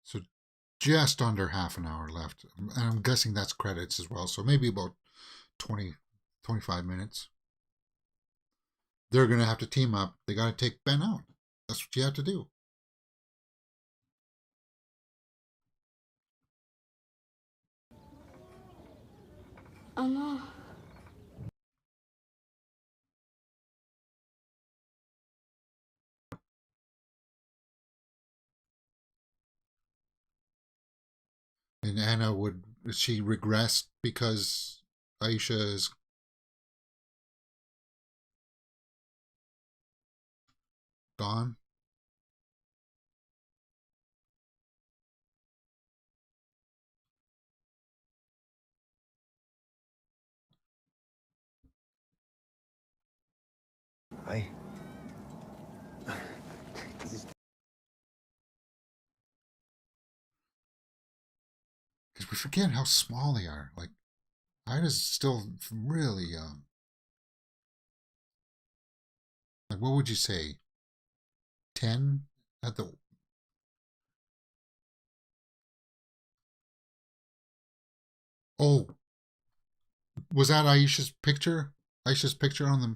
So just under half an hour left. And I'm guessing that's credits as well. So maybe about 20, 25 minutes. They're going to have to team up. They got to take Ben out. That's what you have to do. Anna. And Anna would she regress because Aisha is gone? Hei. Because we forget how small they are. Like, Ida's still really young. Like, what would you say? 10 at the... Oh, was that Aisha's picture? Aisha's picture on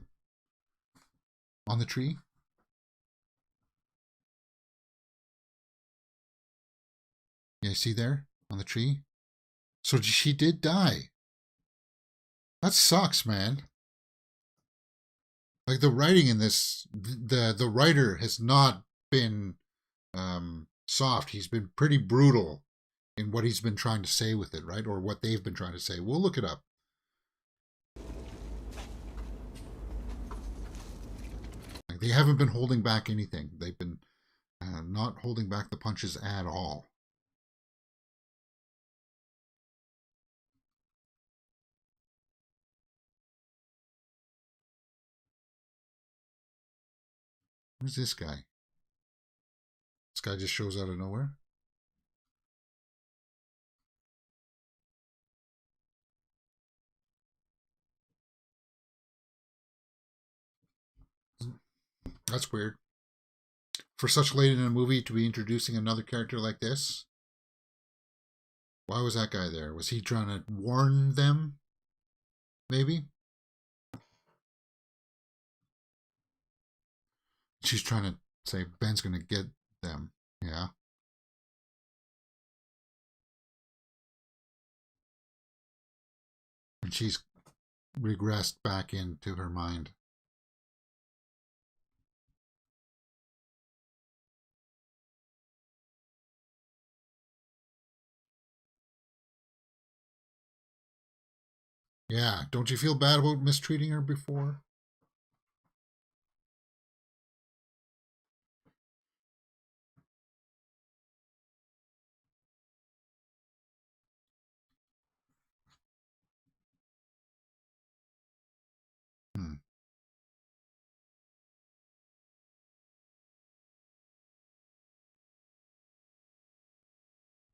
the tree? Yeah, see there on the tree? So she did die. That sucks, man. Like the writing in this, the writer has not been soft. He's been pretty brutal in what he's been trying to say with it, right? Or what they've been trying to say. We'll look it up. Like they haven't been holding back anything. They've been not holding back the punches at all. Who's this guy? This guy just shows out of nowhere. That's weird. For such late in a movie to be introducing another character like this. Why was that guy there? Was he trying to warn them? Maybe? She's trying to say Ben's going to get them. Yeah. And she's regressed back into her mind. Yeah. Don't you feel bad about mistreating her before?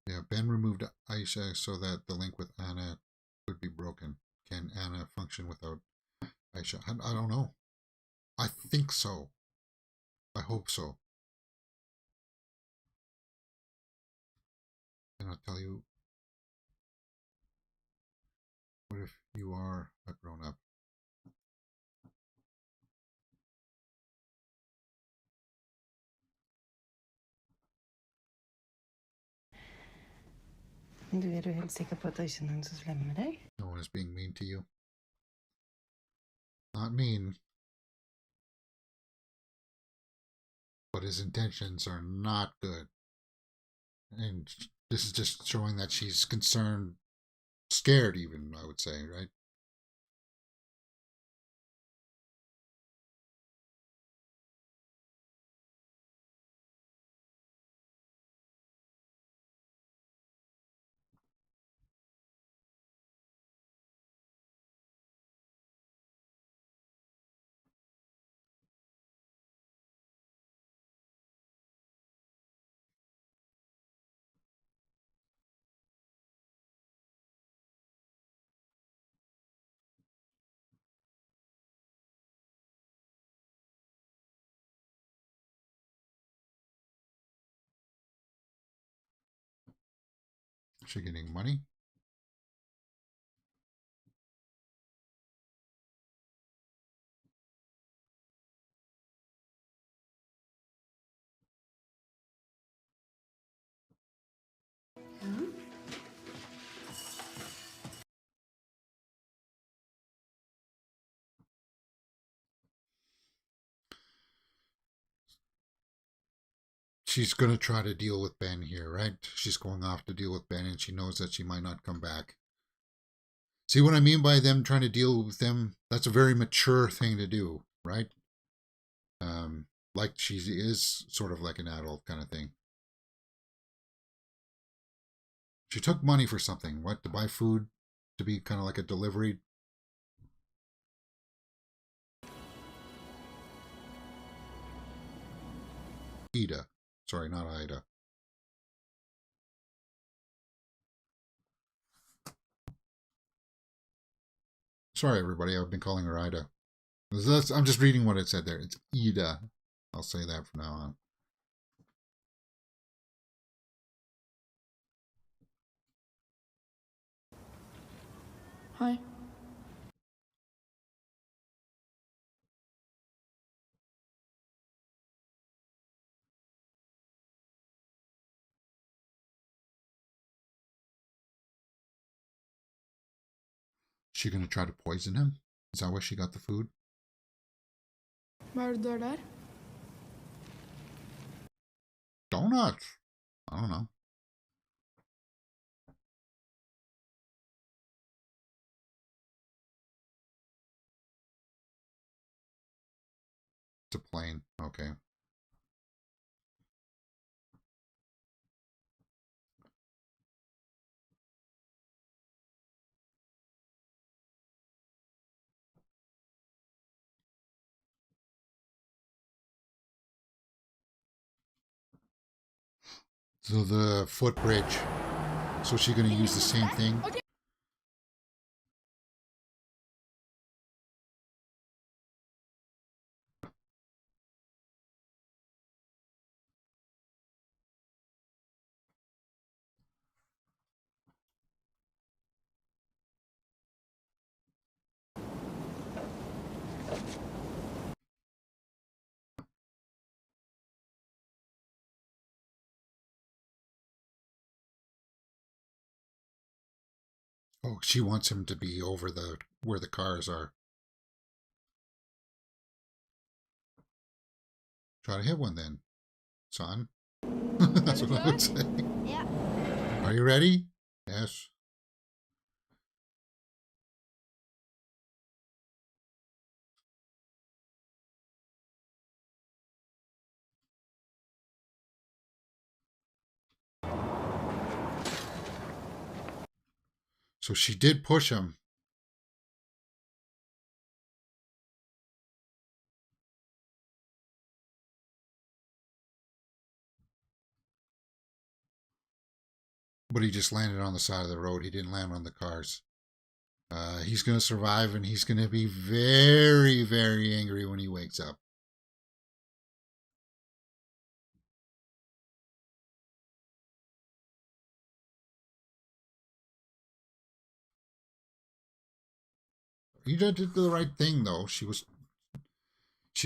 Yeah, Ben removed Aisha so that the link with Anna would be broken. Can Anna function without Aisha? I don't know. I think so. I hope so. And I'll tell you, what if you are a grown-up? Du, er du helt sikker på at det ikke er noen som slemmer deg? No, one is being mean to you. Not mean, but his intentions are not good. And this is just showing that she's concerned, scared even, I would say, right? Is she getting money? She's going to try to deal with Ben here, right? She's going off to deal with Ben, and she knows that she might not come back. See what I mean by them trying to deal with them? That's a very mature thing to do, right? Like she is sort of like an adult kind of thing. She took money for something. What? To buy food? To be kind of like a delivery? Ida. Sorry, not Ida. Sorry, everybody. I've been calling her Ida. I'm just reading what it said there. It's Ida. I'll say that from now on. Hi. She gonna try to poison him? Is that why she got the food? Hva er det du har der? Donuts. I don't know. It's a plane. Okay. So the footbridge. So she's gonna use the same thing? Oh, she wants him to be over the where the cars are. Try to hit one then, son. That's what I would say. Ja. Are you ready? Yes. So she did push him. But he just landed on the side of the road. He didn't land on the cars. He's going to survive, and he's going to be very, very angry when he wakes up. He did the right thing, though. She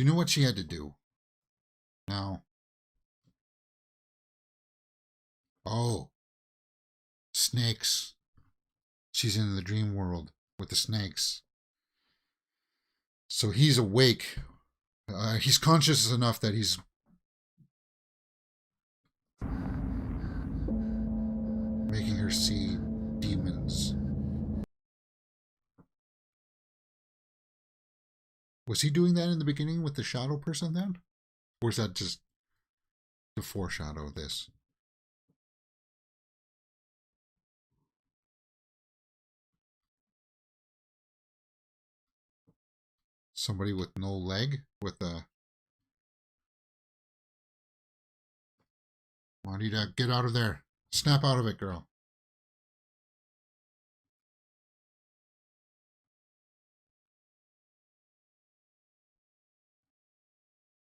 knew what she had to do. Now, oh, snakes. She's in the dream world. with the snakes. So he's awake. He's conscious enough that he's making her see demons. Was he doing that in the beginning with the shadow person then? Or is that just to foreshadow this? Somebody with no leg? With a... Juanita, get out of there. Snap out of it, girl.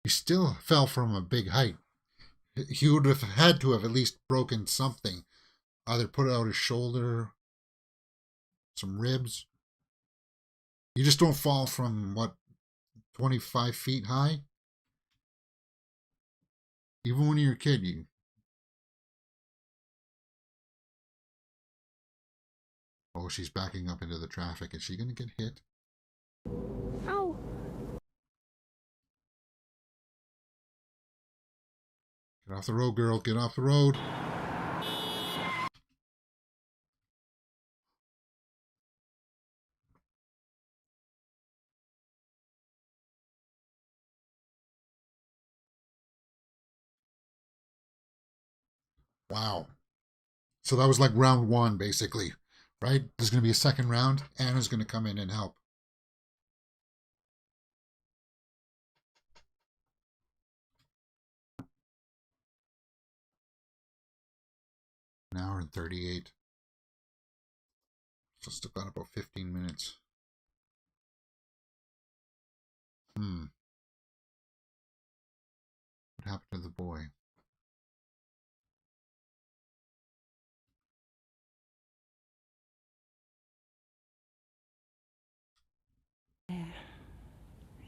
He still fell from a big height. He would have had to have at least broken something. Either put out his shoulder, some ribs. You just don't fall from, what, 25 feet high? Even when you're a kid, you... Oh, she's backing up into the traffic. Is she going to get hit? Ow. Get off the road, girl. Get off the road. Wow. So that was like round one, basically, right? There's going to be a second round. Anna's going to come in and help. An hour and 38. So still got about 15 minutes. What happened to the boy?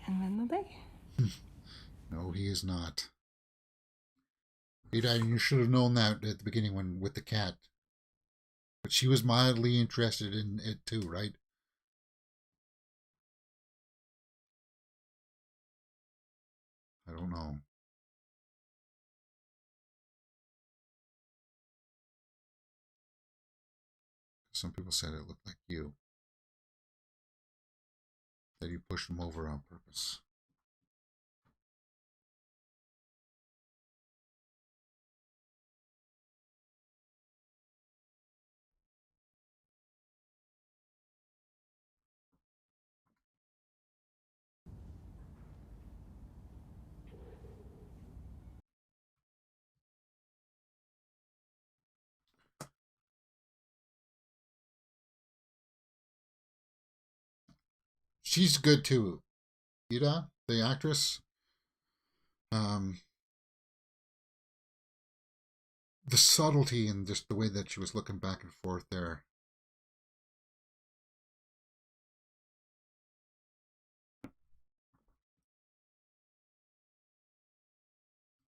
En vän av dig? No, he is not. He died, and you should have known that at the beginning when with the cat. But she was mildly interested in it too, right? I don't know. Some people said it looked like you. That you pushed him over on purpose. She's good too. Ida, the actress. The subtlety and just the way that she was looking back and forth there.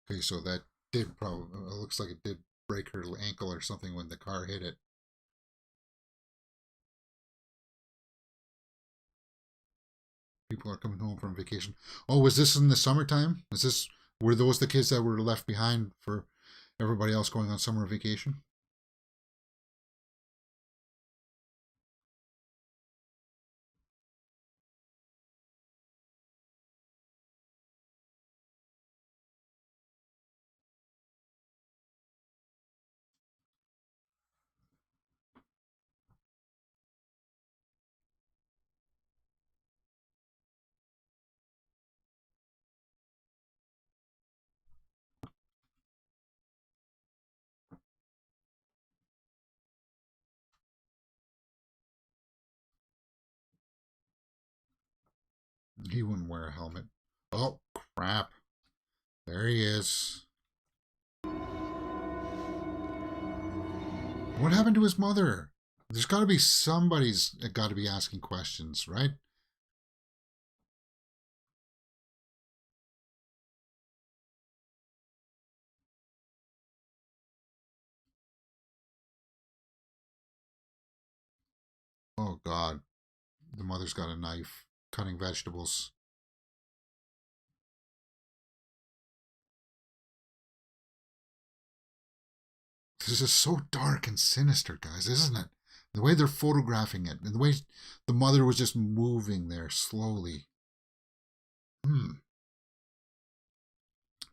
Okay, so that did probably, it looks like it did break her ankle or something when the car hit it. People are coming home from vacation. Oh, was this in the summertime? Were those the kids that were left behind for everybody else going on summer vacation? He wouldn't wear a helmet. Oh, crap. There he is. What happened to his mother? There's got to be somebody's got to be asking questions, right? Oh, God. the mother's got a knife cutting vegetables. This is so dark and sinister, guys, isn't it? The way they're photographing it, and the way the mother was just moving there slowly.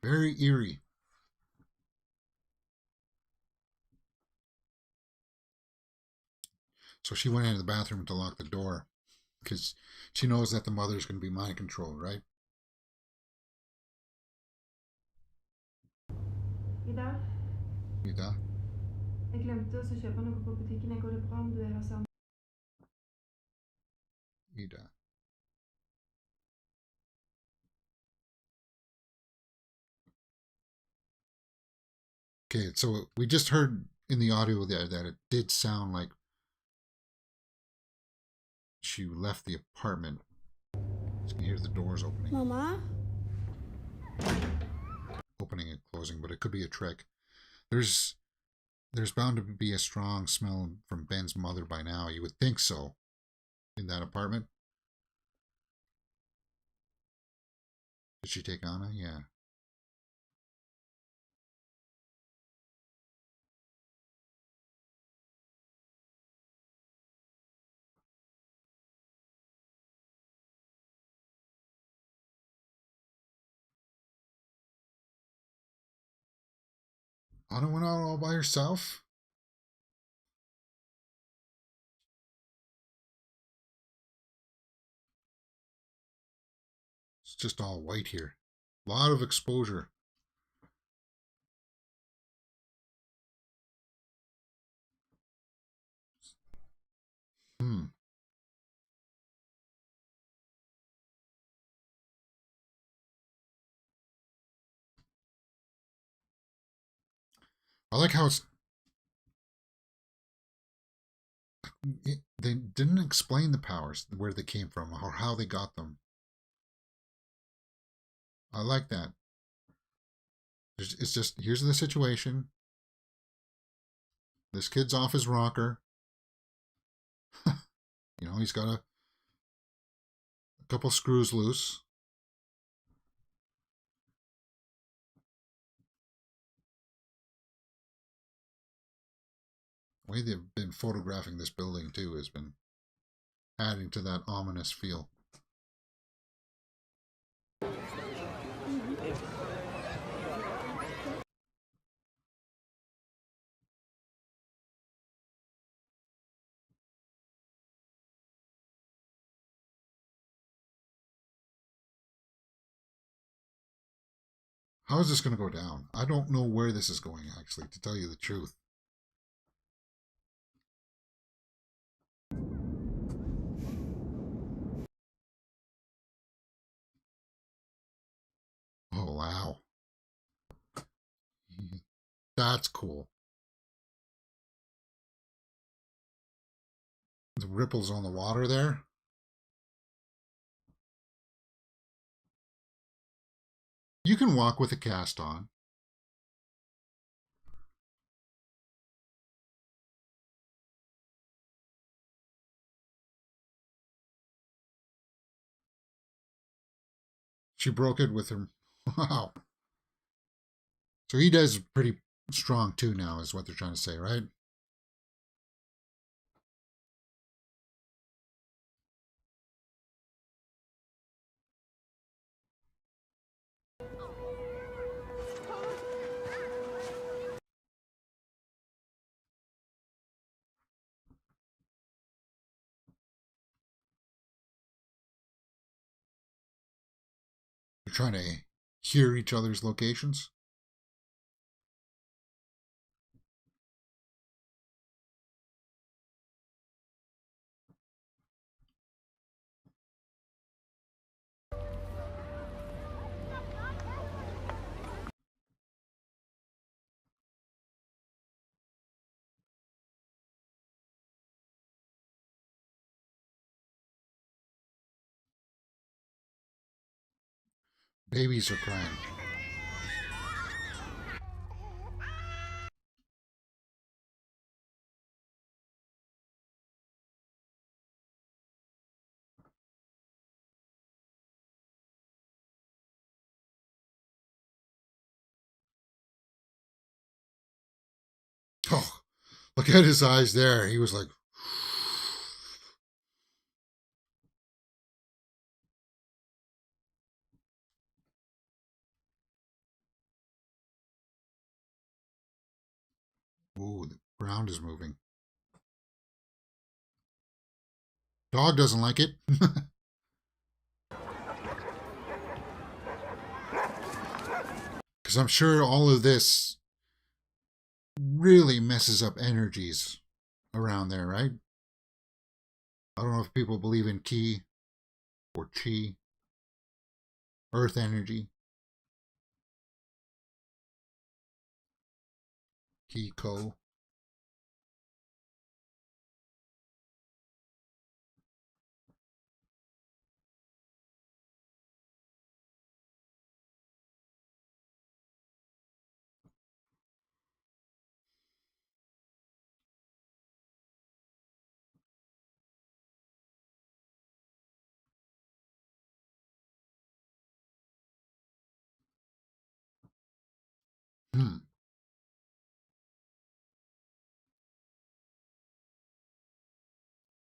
Very eerie. So she went into the bathroom to lock the door because she knows that the mother's going to be mind controlled, right? Ida? Ida? Jeg glemte å kjøpe noe på butikken. Går det bra om du er her sammen? Ida. Okay, so we just heard in the audio there that it did sound like she left the apartment. You can hear the doors opening. Mamma? Opening and closing, but it could be a trick. There's bound to be a strong smell from Ben's mother by now. You would think so in that apartment. Did she take Anna? Yeah. Anna went out all by herself? It's just all white here. A lot of exposure. I like how they didn't explain the powers, where they came from, or how they got them. I like that. It's just, here's the situation. This kid's off his rocker. You know, he's got a couple screws loose. The way they've been photographing this building, too, has been adding to that ominous feel. How is this going to go down? I don't know where this is going, actually, to tell you the truth. Oh, wow. That's cool. The ripples on the water there. You can walk with a cast on. She broke it with her. Wow. So he does pretty strong too now, is what they're trying to say, right? They're trying to hear each other's locations. Babies are crying. Look at his eyes there. He was like, ooh, the ground is moving. Dog doesn't like it. Because I'm sure all of this really messes up energies around there, right? I don't know if people believe in ki or chi, earth energy, ki ko. Hmm.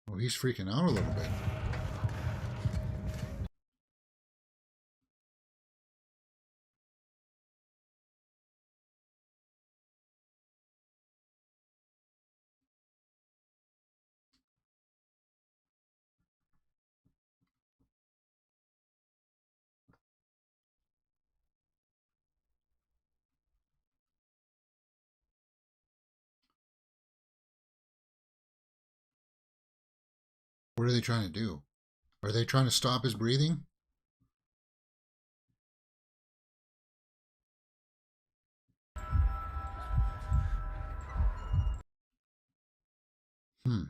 Well, he's freaking out a little bit. What are they trying to do? Are they trying to stop his breathing? Hmm.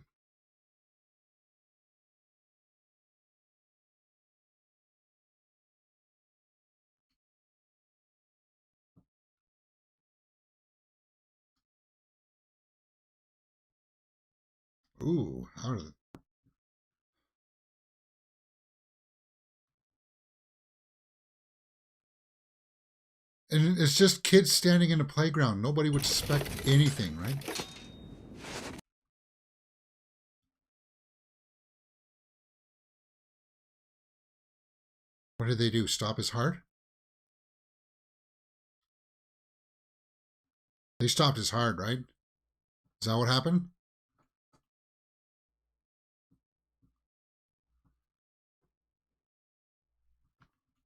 Ooh, how did... And it's just kids standing in a playground. Nobody would suspect anything, right? What did they do? Stop his heart? They stopped his heart, right? Is that what happened?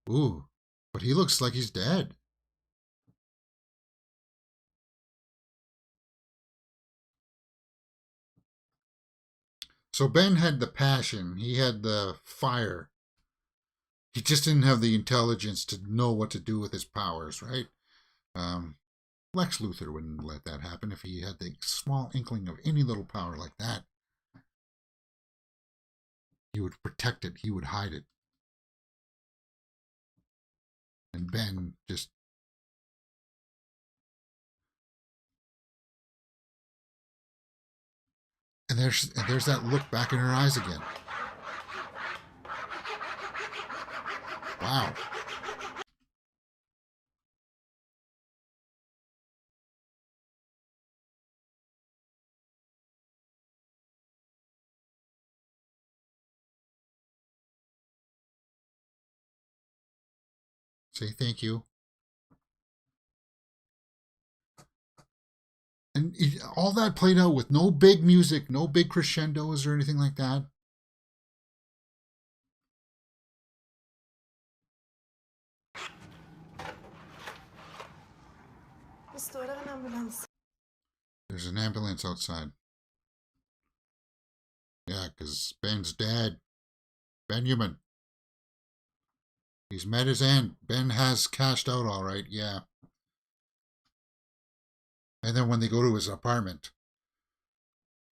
Ooh, but he looks like he's dead. So Ben had the passion. He had the fire. He just didn't have the intelligence to know what to do with his powers, right? Lex Luthor wouldn't let that happen if he had the small inkling of any little power like that. He would protect it. He would hide it. And Ben just... And there's that look back in her eyes again. Wow. Say thank you. And all that played out with no big music, no big crescendos or anything like that. There's an ambulance outside. Yeah, because Ben's dead. Benjamin. He's met his end. Ben has cashed out all right, yeah. And then when they go to his apartment.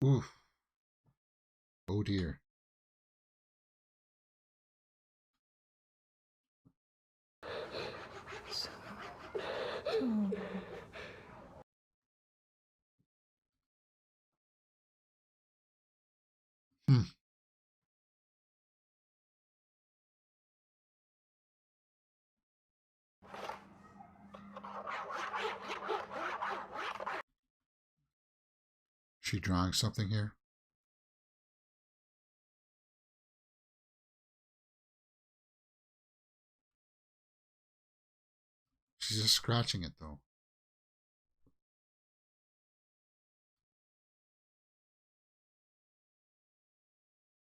Oof. Oh dear. Hmm. she drawing something here? She's just scratching it, though.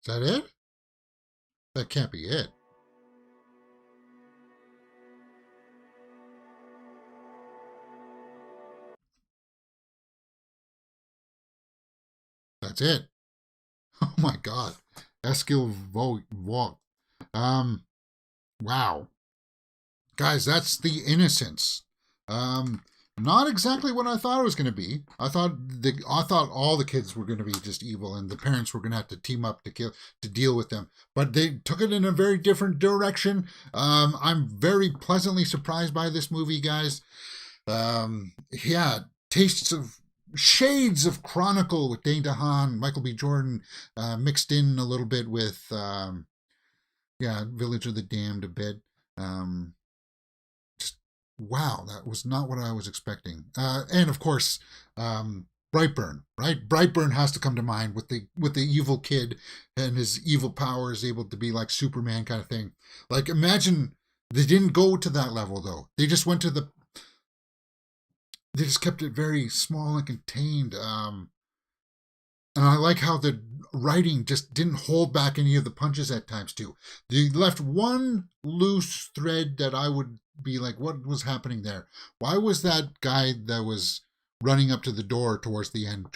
Is that it? That can't be it. That's it. Oh my God. Eskil Vogt. Wow. Guys, that's The Innocents. Not exactly what I thought it was going to be. I thought all the kids were going to be just evil, and the parents were going to have to team up to deal with them. But they took it in a very different direction. I'm very pleasantly surprised by this movie, guys. Yeah, tastes of shades of Chronicle with Dane DeHaan, Michael B. Jordan, mixed in a little bit with Village of the Damned a bit. Wow, that was not what I was expecting. And of course, Brightburn, right? Brightburn has to come to mind with the evil kid and his evil powers, able to be like Superman kind of thing. Like, imagine they didn't go to that level though. They just went to they just kept it very small and contained. And I like how the writing just didn't hold back any of the punches at times too. They left one loose thread that I would be like, what was happening there? Why was that guy that was running up to the door towards the end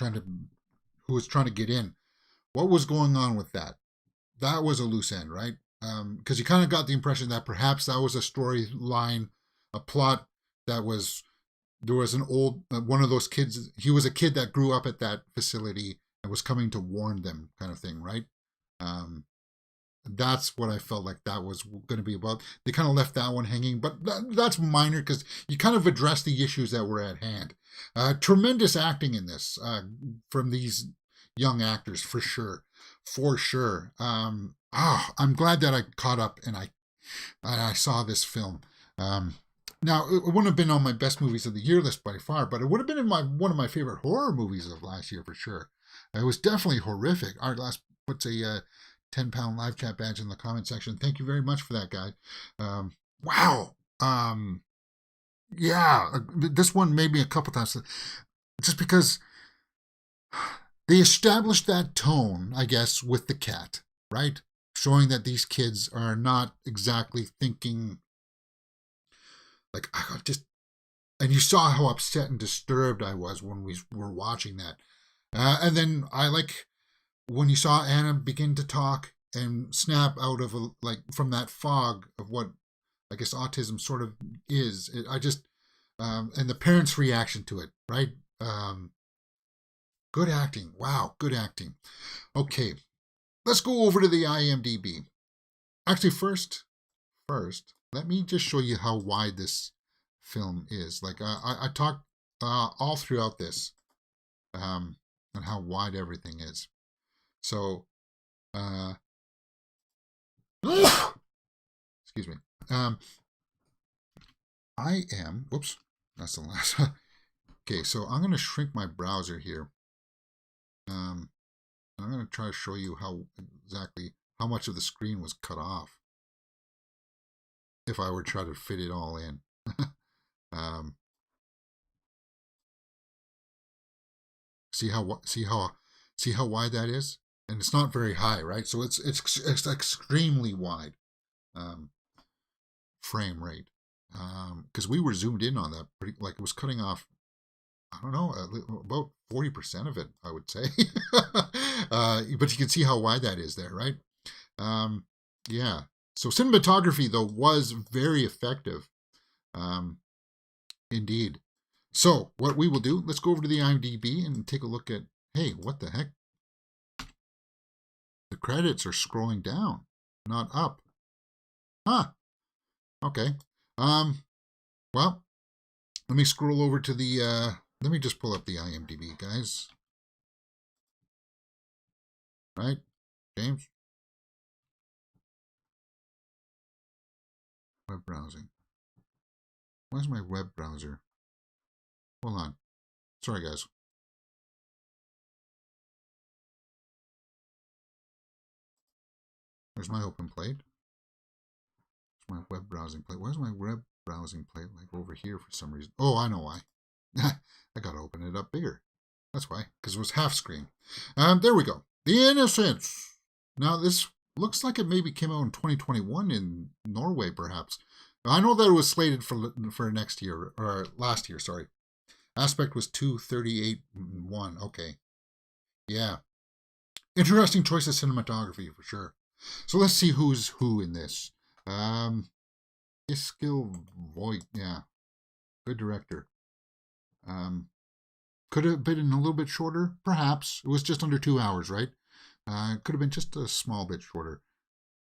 who was trying to get in? What was going on with that? That was a loose end, right? Because you kind of got the impression that perhaps that was a storyline, a plot there was an old one of those kids. He was a kid that grew up at that facility and was coming to warn them, kind of thing, right? That's what I felt like that was going to be about. They kind of left that one hanging, but that's minor because you kind of addressed the issues that were at hand. Tremendous acting in this from these young actors, for sure. I'm glad that I caught up and I saw this film. Now, it wouldn't have been on my best movies of the year list by far, but it would have been in one of my favorite horror movies of last year for sure. It was definitely horrific. Art Glass puts a 10-pound live chat badge in the comment section. Thank you very much for that, guy. Wow. This one made me a couple times just because they established that tone, I guess, with the cat, right? Showing that these kids are not exactly thinking like, and you saw how upset and disturbed I was when we were watching that. And then I like when you saw Anna begin to talk and snap out of from that fog of what I guess autism sort of is. And the parents' reaction to it, right? Good acting. Wow, good acting. Okay, let's go over to the IMDb. Actually, first, let me just show you how wide this film is. Like I talked all throughout this on how wide everything is. So, excuse me. Whoops, that's the last. Okay, so I'm going to shrink my browser here. I'm going to try to show you how much of the screen was cut off if I were to try to fit it all in. See how wide that is, and it's not very high, right? So it's extremely wide frame rate, because we were zoomed in on that pretty, like it was cutting off, I don't know, about 40% of it, I would say. But you can see how wide that is there, right? Yeah. So cinematography, though, was very effective. Indeed. So what we will do, let's go over to the IMDb and take a look at, hey, what the heck? The credits are scrolling down, not up. Huh. Okay. Well, let me scroll over to the, let me just pull up the IMDb, guys. Right? James? Web browsing. Where's my web browser? Hold on. Sorry, guys. There's my open plate. There's my web browsing plate. Why is my web browsing plate like over here for some reason? Oh, I know why. I gotta open it up bigger. That's why, because it was half screen. There we go. The Innocents. Now this looks like it maybe came out in 2021 in Norway, perhaps. I know that it was slated for next year, or last year, sorry. Aspect was 238.1. Okay. Yeah. Interesting choice of cinematography, for sure. So let's see who's who in this. Iskil Voigt, yeah. Good director. Could have been a little bit shorter, perhaps. It was just under 2 hours, right? Could have been just a small bit shorter.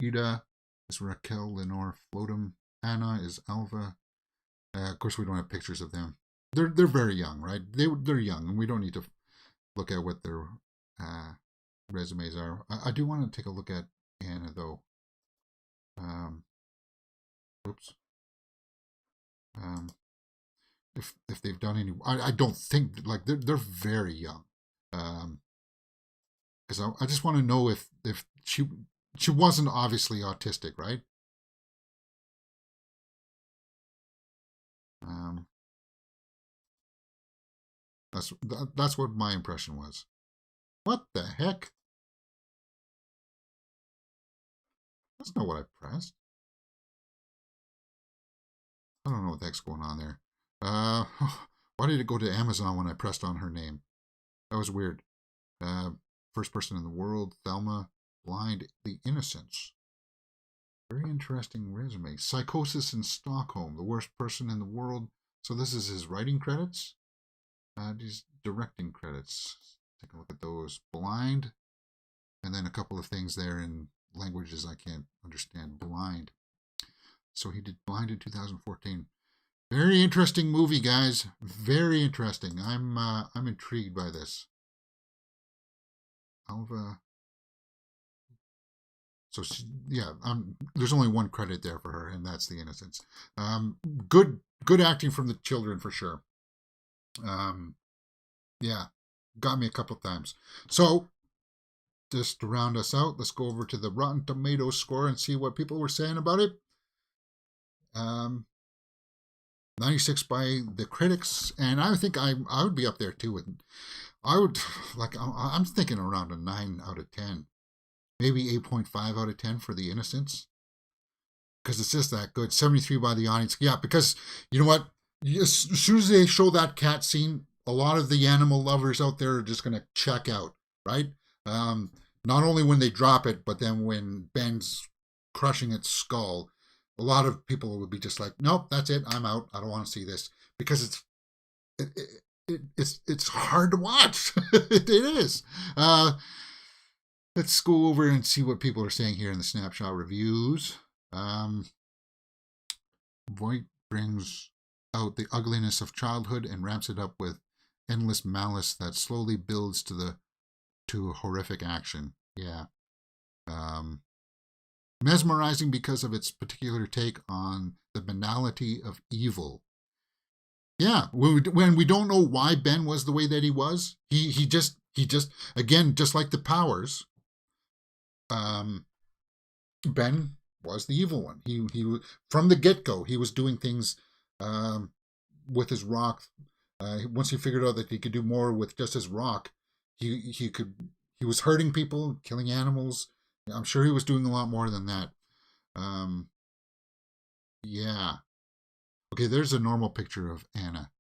Ida is Raquel, Lenore Flotum. Anna is Alva. Of course, we don't have pictures of them. They're very young, right? They're young, and we don't need to look at what their resumes are. I do want to take a look at Anna, though. Oops. If they've done any, I don't think, like, they're very young. Because I just want to know if she wasn't obviously autistic, right? That's what my impression was. What the heck? That's not what I pressed. I don't know what the heck's going on there. Why did it go to Amazon when I pressed on her name? That was weird. First person in the world, Thelma, blind, the Innocents. Very interesting resume. Psychosis in Stockholm, the worst person in the world. So this is his writing credits. These directing credits. Take a look at those. Blind. And then a couple of things there in languages I can't understand. Blind. So he did Blind in 2014. Very interesting movie, guys. Very interesting. I'm intrigued by this. Alva. So she, yeah, there's only one credit there for her, and that's The Innocents. Good acting from the children for sure. Yeah, got me a couple times. So just to round us out, let's go over to the Rotten Tomatoes score and see what people were saying about it. 96 by the critics, and I think I would be up there too. I would, like, I'm thinking around a 9 out of 10, maybe 8.5 out of 10 for The Innocents, because it's just that good. 73 by the audience, yeah, because you know what? As soon as they show that cat scene, a lot of the animal lovers out there are just gonna check out, right? Not only when they drop it, but then when Ben's crushing its skull. A lot of people would be just like, nope, that's it. I'm out. I don't want to see this, because it's hard to watch. It is. Let's go over and see what people are saying here in the snapshot reviews. Voight brings out the ugliness of childhood and ramps it up with endless malice that slowly builds to horrific action. Yeah. Mesmerizing because of its particular take on the banality of evil. Yeah, when we don't know why Ben was the way that he was, he just again, just like the Powers, Ben was the evil one. He from the get-go, he was doing things with his rock. Once he figured out that he could do more with just his rock, he was hurting people, killing animals. I'm sure he was doing a lot more than that. Yeah. Okay, there's a normal picture of Anna.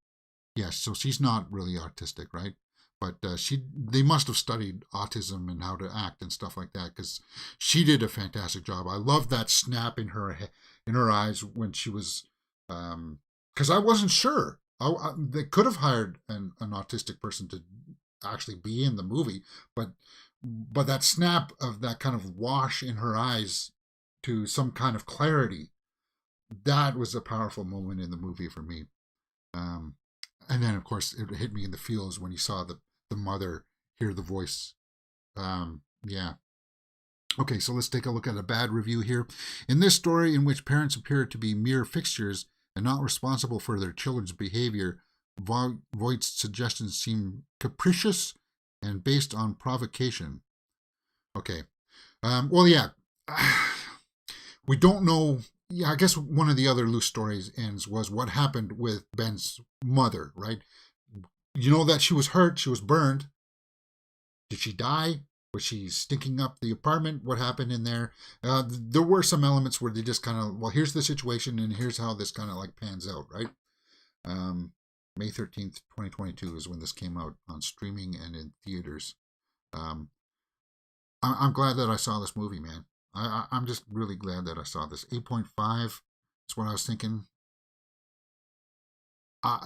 Yes, so she's not really autistic, right? But they must have studied autism and how to act and stuff like that, because she did a fantastic job. I love that snap in her eyes when she was, because I wasn't sure. They could have hired an autistic person to actually be in the movie, but that snap of that kind of wash in her eyes to some kind of clarity, that was a powerful moment in the movie for me. And then, of course, it hit me in the feels when you saw the mother hear the voice. Yeah. Okay, so let's take a look at a bad review here. In this story, in which parents appear to be mere fixtures and not responsible for their children's behavior, Voight's suggestions seem capricious and based on provocation. Okay. Well, yeah, we don't know. Yeah, I guess one of the other loose stories ends was what happened with Ben's mother, right? You know that she was hurt, she was burned. Did she die? Was she stinking up the apartment? What happened in there? There were some elements where they just kind of, well, here's the situation and here's how this kind of like pans out, right? May 13th, 2022 is when this came out on streaming and in theaters. I'm glad that I saw this movie, man. I'm just really glad that I saw this. 8.5 is what I was thinking.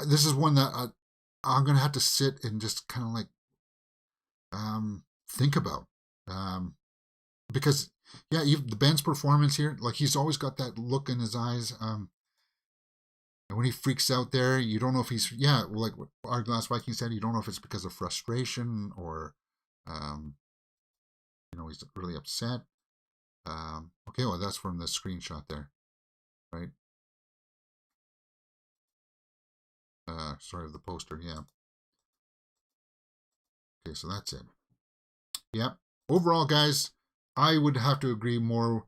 This is one that I'm going to have to sit and just kind of like think about. Because, yeah, the Ben's performance here, like he's always got that look in his eyes. And when he freaks out there, you don't know if he's, like what our Glass Viking said, you don't know if it's because of frustration or, he's really upset. Okay, well, that's from the screenshot there, right? Sorry, the poster, yeah. Okay, so that's it. Yep. Overall, guys, I would have to agree more.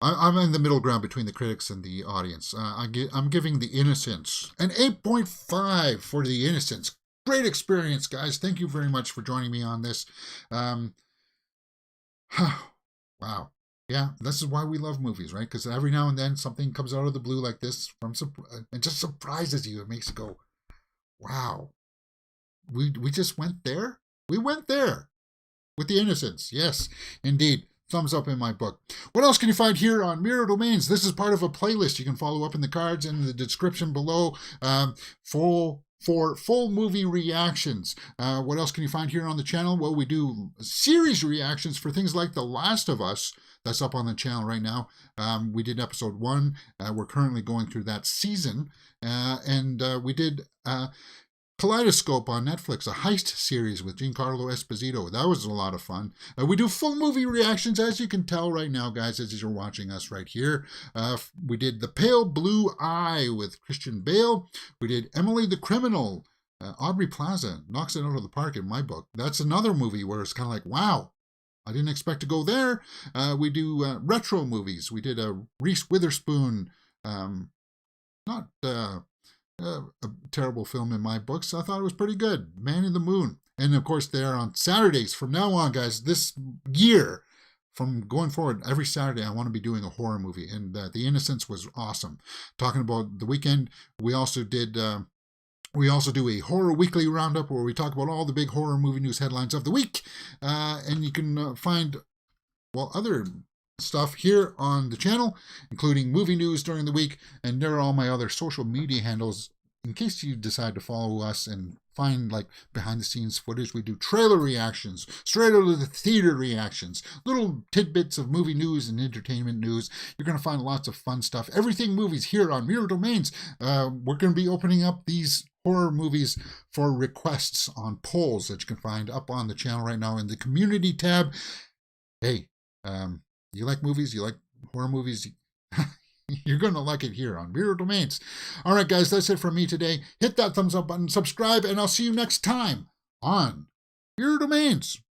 I'm in the middle ground between the critics and the audience. I'm giving The Innocents an 8.5 for The Innocents. Great experience, guys. Thank you very much for joining me on this. Wow. Yeah, this is why we love movies, right? Because every now and then something comes out of the blue like this and just surprises you. It makes you go, wow. We just went there? We went there with The Innocents. Yes, indeed. Thumbs up in my book. What else can you find here on Mirror Domains? This is part of a playlist you can follow up in the cards and the description below for full movie reactions. What else can you find here on the channel? Well, we do series reactions for things like The Last of Us. That's up on the channel right now. We did episode 1. We're currently going through that season. And we did Kaleidoscope on Netflix, a heist series with Giancarlo Esposito. That was a lot of fun. We do full movie reactions, as you can tell right now, guys, as you're watching us right here. We did The Pale Blue Eye with Christian Bale. We did Emily the Criminal. Aubrey Plaza knocks it out of the park in my book. That's another movie where it's kind of like, wow, I didn't expect to go there. We do retro movies. We did a Reese Witherspoon, not a terrible film in my books. I thought it was pretty good. Man in the Moon. And of course, they're on Saturdays. From now on, guys, this year, from going forward, every Saturday, I want to be doing a horror movie. And The Innocents was awesome. Talking about the weekend, we also did... we also do a Horror Weekly Roundup where we talk about all the big horror movie news headlines of the week. And you can find, other stuff here on the channel, including movie news during the week. And there are all my other social media handles in case you decide to follow us and find like behind the scenes footage. We do trailer reactions, straight out of the theater reactions, little tidbits of movie news and entertainment news. You're going to find lots of fun stuff. Everything movies here on Mirror Domains. We're going to be opening up these horror movies for requests on polls that you can find up on the channel right now in the community tab. Hey, you like movies? You like horror movies? You're going to like it here on Mirror Domains. All right, guys, that's it for me today. Hit that thumbs up button, subscribe, and I'll see you next time on Mirror Domains.